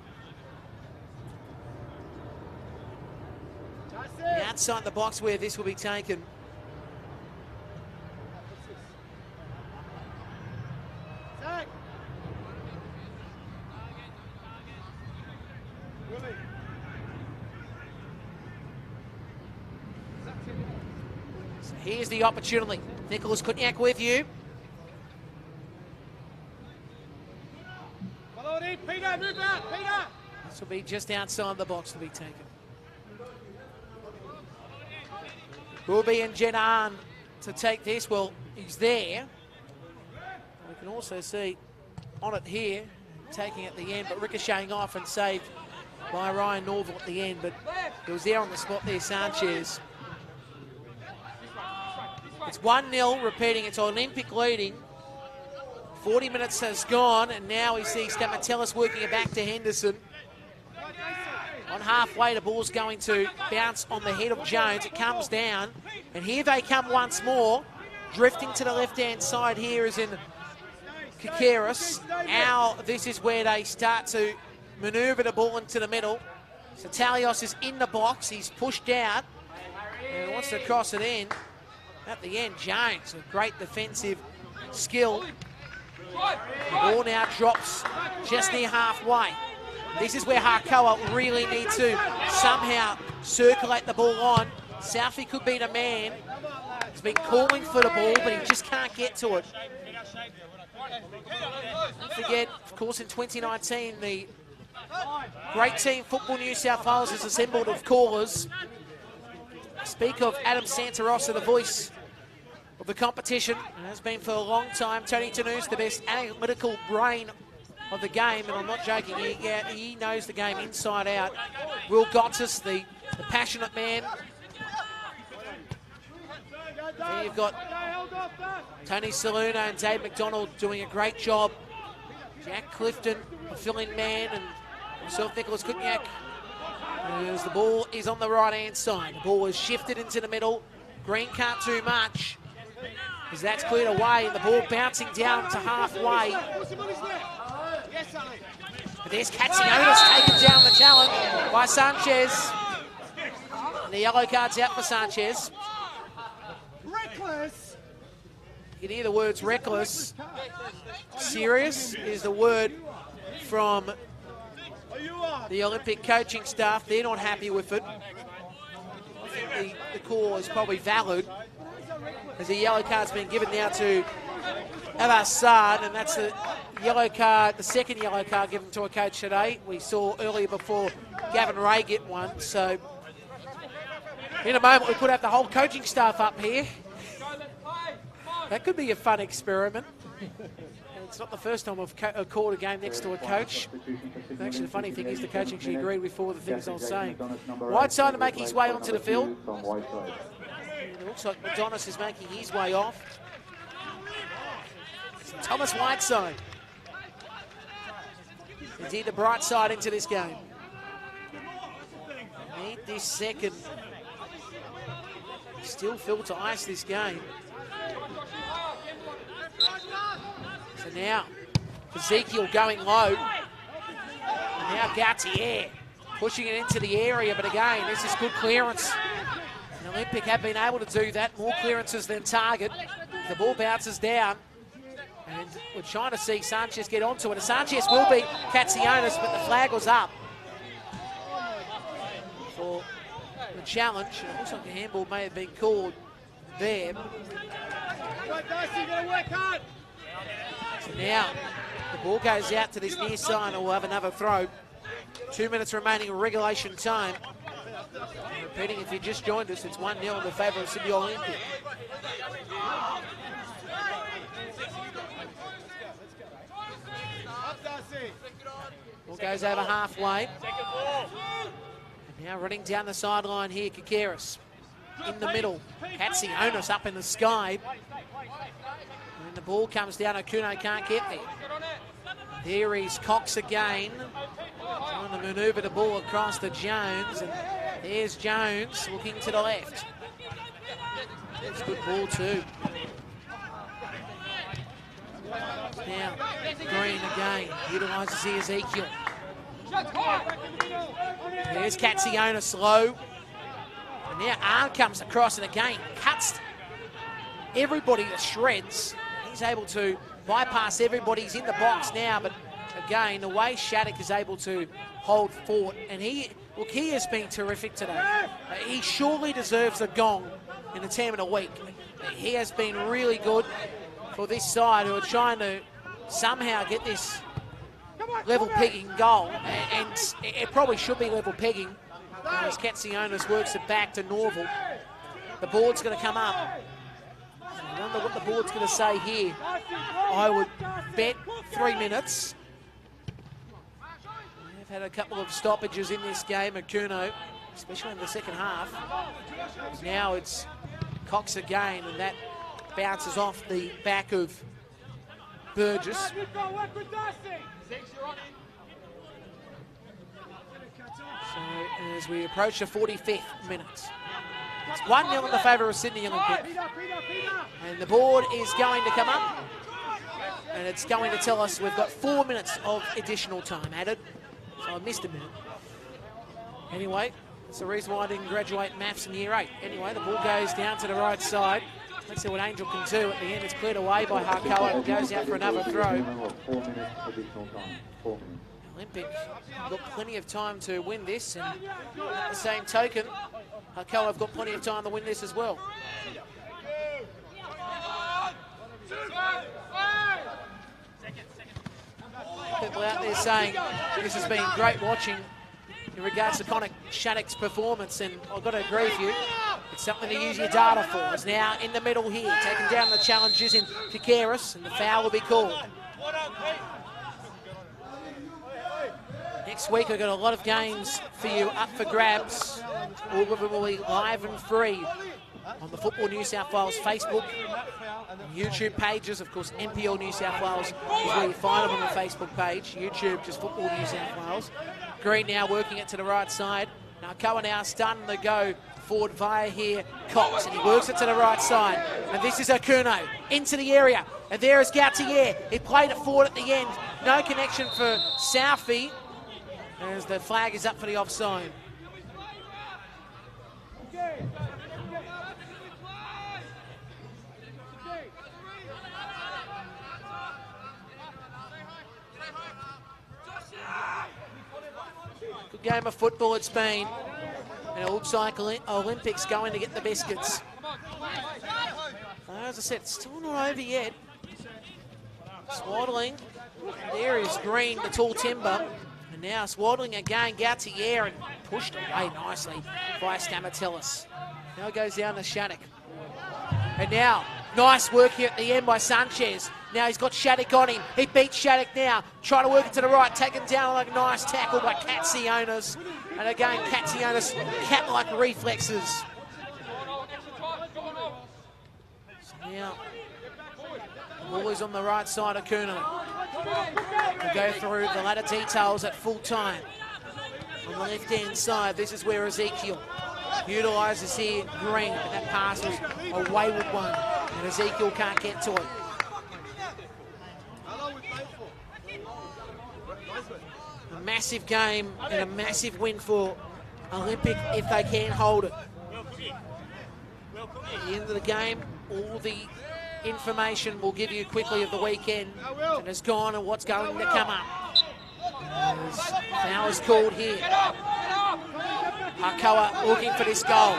Outside the box where this will be taken. So here's the opportunity. Nicholas Kutniak with you. Follow it in, Peter, move out, Peter! That's will be just outside the box to be taken. Will be in Jenan to take this. Well, he's there. We can also see on it here, taking at the end, but ricocheting off and saved by Ryan Norville at the end. But he was there on the spot there, Sanchez. It's 1-0, repeating, it's Olympic leading. 40 minutes has gone, and now we see Stamatellis working it back to Henderson. On halfway, the ball's going to bounce on the head of Jones. It comes down, and here they come once more. Drifting to the left-hand side here is in Kakaris. Now this is where they start to manoeuvre the ball into the middle. So Talios is in the box. He's pushed out and wants to cross it in. At the end, Jones, a great defensive skill. The ball now drops just near halfway. This is where Hakoah really need to somehow circulate the ball on. Southie could be the man. He's been calling for the ball, but he just can't get to it. Don't forget, of course, in 2019, the great team Football New South Wales has assembled of callers. Speak of Adam Santarossa, the voice of the competition, and has been for a long time. Tony Tanous, the best analytical brain of the game, and I'm not joking, he knows the game inside out. Will Gottis, the passionate man. Then you've got Tony Saluno and Dave McDonald doing a great job. Jack Clifton, a fill-in man, and myself, Nicholas Kutniak. As the ball is on the right-hand side. The ball is shifted into the middle. Green can't do much, as that's cleared away, and the ball bouncing down to halfway. But there's Katsionis taken down the challenge by Sanchez. And the yellow card's out for Sanchez. Reckless. You can hear the words reckless. Serious is the word from the Olympic coaching staff. They're not happy with it. I think the call is probably valid, as the yellow card's been given now to Al-Assad, and that's the yellow card, the second yellow card given to a coach today. We saw earlier before Gavin Ray get one, so in a moment we could have the whole coaching staff up here. That could be a fun experiment. It's not the first time I've called a game next to a coach. Actually, the funny thing is the coach actually agreed with four of the things I was saying. Whiteside to make his way onto the field. It looks like Adonis is making his way off. Thomas Whiteside. Indeed, the bright side into this game. Need this second. Still feel to ice this game. So now, Ezekiel going low. And now Gautier pushing it into the area, but again, this is good clearance. And Olympic have been able to do that, more clearances than target. The ball bounces down, and we're trying to see Sanchez get onto it. And Sanchez will beat Katsionis, but the flag was up for the challenge. It looks like a handball may have been called there. So now the ball goes out to this near side, and we'll have another throw. 2 minutes remaining in regulation time. Repeating, if you just joined us, it's 1-0 in the favour of Sydney Olympic. Ball goes over halfway. And now running down the sideline here, Kakaris. In the middle, Katsionis up in the sky. And the ball comes down, Okuno can't get there. There is Cox again, trying to manoeuvre the ball across to Jones, and there's Jones looking to the left. It's a good ball too. Now, Green again, utilises the Ezekiel. There's Katsionis low. And now Arn comes across and again cuts everybody to shreds. He's able to bypass everybody. He's in the box now, but again, the way Shattuck is able to hold fort, and he has been terrific today. He surely deserves a gong in the team of the week. He has been really good for this side, who are trying to somehow get this level pegging goal, and it probably should be level pegging as Katsionis works it back to Norval. The board's going to come up. I wonder what the board's going to say here. I would bet 3 minutes. They've had a couple of stoppages in this game at Kuno, especially in the second half. Now it's Cox again, and that bounces off the back of Burgess. So as we approach the 45th minute, it's 1-0 in the favour of Sydney Olympic. And the board is going to come up, and it's going to tell us we've got 4 minutes of additional time added. So I missed a minute. Anyway, it's the reason why I didn't graduate maths in year 8. Anyway, the ball goes down to the right side. Let's see what Angel can do. At the end, it's cleared away by Hakoah and goes out for another throw. 4 minutes additional time. 4 minutes. Olympic got plenty of time to win this, and at the same token, Hakoah have got plenty of time to win this as well. People out there saying this has been great watching in regards to Connor Shattuck's performance, and I've got to agree with you. It's something to use your data for. It's now in the middle here, taking down the challenges in Kikaris, and the foul will be called. Next week, we've got a lot of games for you up for grabs. All of them will be live and free on the Football New South Wales Facebook, YouTube pages. Of course, NPL New South Wales is where you find them on the Facebook page. YouTube, just Football New South Wales. Green now working it to the right side. Now Hakoah now starting to go forward via here, Cox, and he works it to the right side. And this is Okuno into the area. And there is Gautier. He played it forward at the end. No connection for Southie, as the flag is up for the offside. Good game of football it's been. And it looks like Olympics going to get the biscuits. As I said, it's still not over yet. Swaddling. There is Green, the tall timber. And now Swaddling again, Gautier, and pushed away nicely by Stamatellis. Now it goes down to Shattuck. And now, nice work here at the end by Sanchez. Now he's got Shattuck on him. He beats Shattuck now. Trying to work it to the right, taken down like a nice tackle by Katsionis. And again, Katsionis, cat-like reflexes. So now, the ball is on the right side of Kuno. We'll go through the latter details at full time. On the left-hand side, this is where Ezekiel utilises here Green, but that pass was a wayward one, and Ezekiel can't get to it. A massive game and a massive win for Olympic if they can hold it. At the end of the game, all the information we'll give you quickly of the weekend and has gone and what's going to come up. Foul is called here. Hakoah looking for this goal.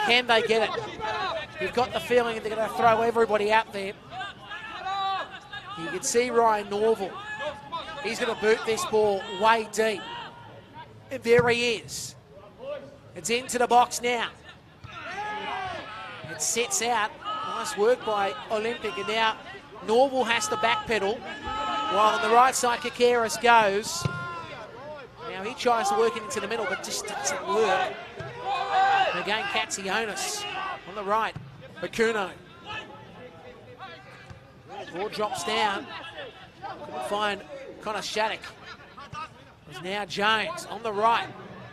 Can they get it? You've got the feeling they're going to throw everybody out there. You can see Ryan Norval. He's going to boot this ball way deep. And there he is. It's into the box now. It sets out. Nice work by Olympic, and now Norval has to backpedal, while on the right side Kikaris goes. Now he tries to work it into the middle, but just doesn't work. And again, Katsionis on the right, Bakuno. Ball drops down. Couldn't find Connor Shattuck. There's now Jones on the right.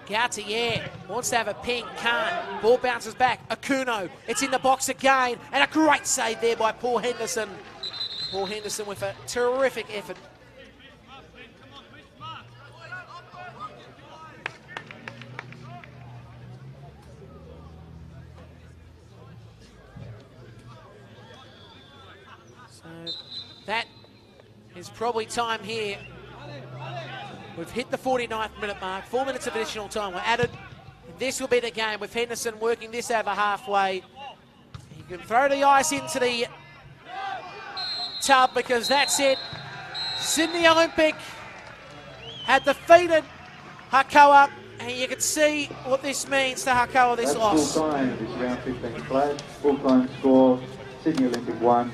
Gautier wants to have a ping, can't. Ball bounces back. Okuno, it's in the box again, and a great save there by Paul Henderson. Paul Henderson with a terrific effort. So that is probably time here. We've hit the 49th minute mark, 4 minutes of additional time were added. This will be the game with Henderson working this over halfway. You can throw the ice into the tub because that's it. Sydney Olympic had defeated Hakoah, and you can see what this means to Hakoah, this loss. Full time, this round 15 played. Full time score, Sydney Olympic 1,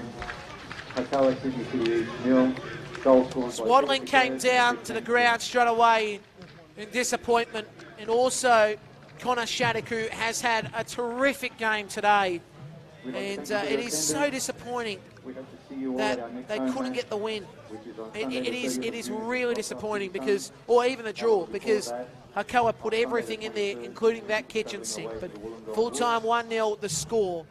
Hakoah Sydney City 0. Goal scored. Swaddling came down to the ground straight away in disappointment, and also Connor Shattuck, who has had a terrific game today. And it is so disappointing that they couldn't get the win. It is really disappointing because, or even the draw, because Hakoah put everything in there, including that kitchen sink. But full-time 1-0 the score.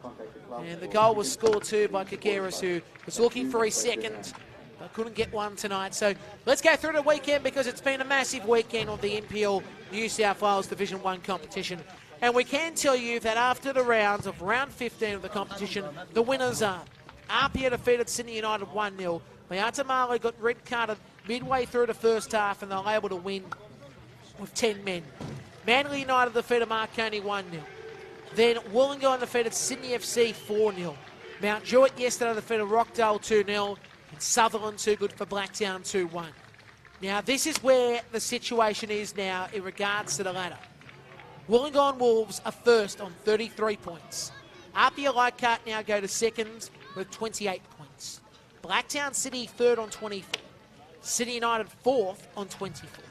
And the goal was scored too by Kakeris, who was looking for his second, but couldn't get one tonight. So let's go through the weekend, because it's been a massive weekend of the NPL New South Wales Division 1 competition. And we can tell you that after the rounds of round 15 of the competition, the winners are Apia defeated Sydney United 1-0. Mayatamala got red carded midway through the first half, and they were able to win with 10 men. Manly United defeated Marconi 1-0. Then Wollongong defeated Sydney FC 4-0. Mount Druitt yesterday defeated Rockdale 2-0. And Sutherland too good for Blacktown 2-1. Now this is where the situation is now in regards to the ladder. Wollongong Wolves are first on 33 points. Apia Leichhardt now go to second with 28 points. Blacktown City third on 24. City United fourth on 24.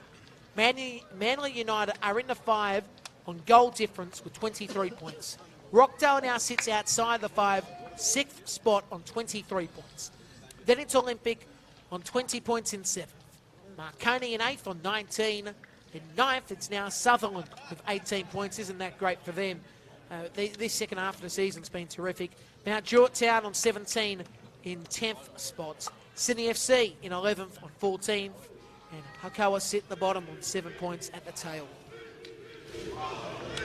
Manly United are in the 5 on goal difference with 23 points. Rockdale now sits outside the 5, 6th spot on 23 points. Then it's Olympic on 20 points in 7th. Marconi in 8th on 19. In 9th, it's now Sutherland with 18 points. Isn't that great for them? This second half of the season's been terrific. Mount Druitt Town on 17 in 10th spots. Sydney FC in 11th on 14th. And Hakoah sit at the bottom on 7 points at the tail.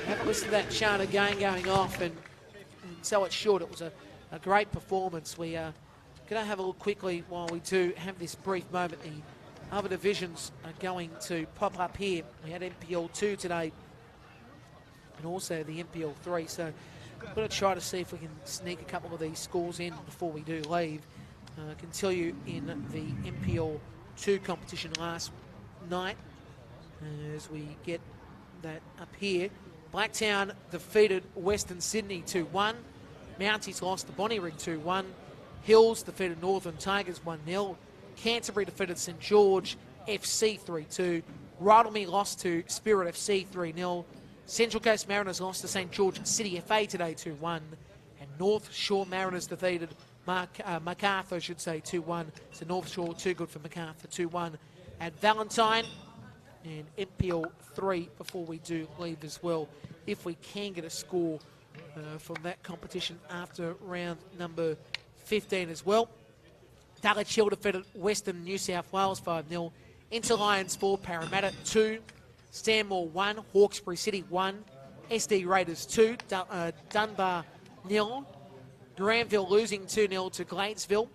Have a listen to that chant again going off, and so it's short. It was a great performance. We are going to have a look quickly while we do have this brief moment. The other divisions are going to pop up here. We had NPL 2 today and also the NPL 3. So we're going to try to see if we can sneak a couple of these scores in before we do leave. I can tell you in the NPL 2 competition last night, as we get that up here, Blacktown defeated Western Sydney 2-1. Mounties lost to Bonnyrigg 2-1. Hills defeated Northern Tigers 1-0. Canterbury defeated St George FC 3-2. Rydalmere lost to Spirit FC 3-0. Central Coast Mariners lost to St George City FA today 2-1. And North Shore Mariners defeated Macarthur, 2-1. So North Shore too good for Macarthur 2-1 at Valentine. And NPL 3 before we do leave as well, if we can get a score from that competition after round number 15 as well. Dulwich Hill defeated Western New South Wales 5-0. Interlions 4, Parramatta 2. Stanmore 1, Hawkesbury City 1. SD Raiders 2, Dunbar 0. Granville losing 2-0 to Gladesville.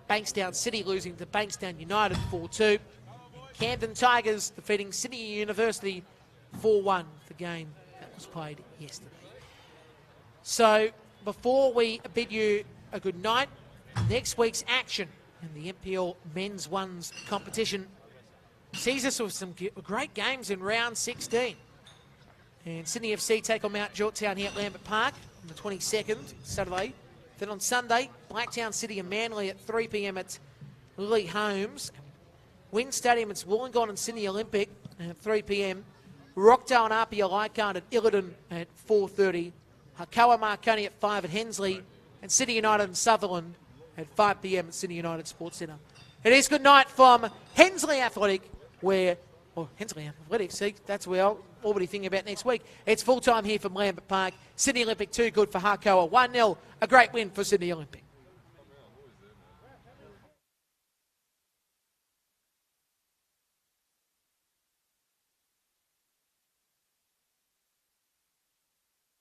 Bankstown City losing to Bankstown United 4-2. Camden Tigers defeating Sydney University 4-1, the game that was played yesterday. So before we bid you a good night, next week's action in the NPL Men's Ones competition sees us with some great games in round 16. And Sydney FC take on Mount Druitt Town here at Lambert Park on the 22nd, Saturday. Then on Sunday, Blacktown City and Manly at 3 p.m. at Lily Holmes. Wynn Stadium, it's Wollongong and Sydney Olympic at 3 p.m. Rockdale and Apia Leichhardt at Illiton at 4:30. Hakoah Marconi at 5 at Hensley. And City United and Sutherland at 5 p.m. at Sydney United Sports Centre. It is good night from Hensley Athletic, Hensley Athletic, see, that's where I'll be thinking about next week. It's full time here from Lambert Park. Sydney Olympic too good for Hakoah 1-0. A great win for Sydney Olympic.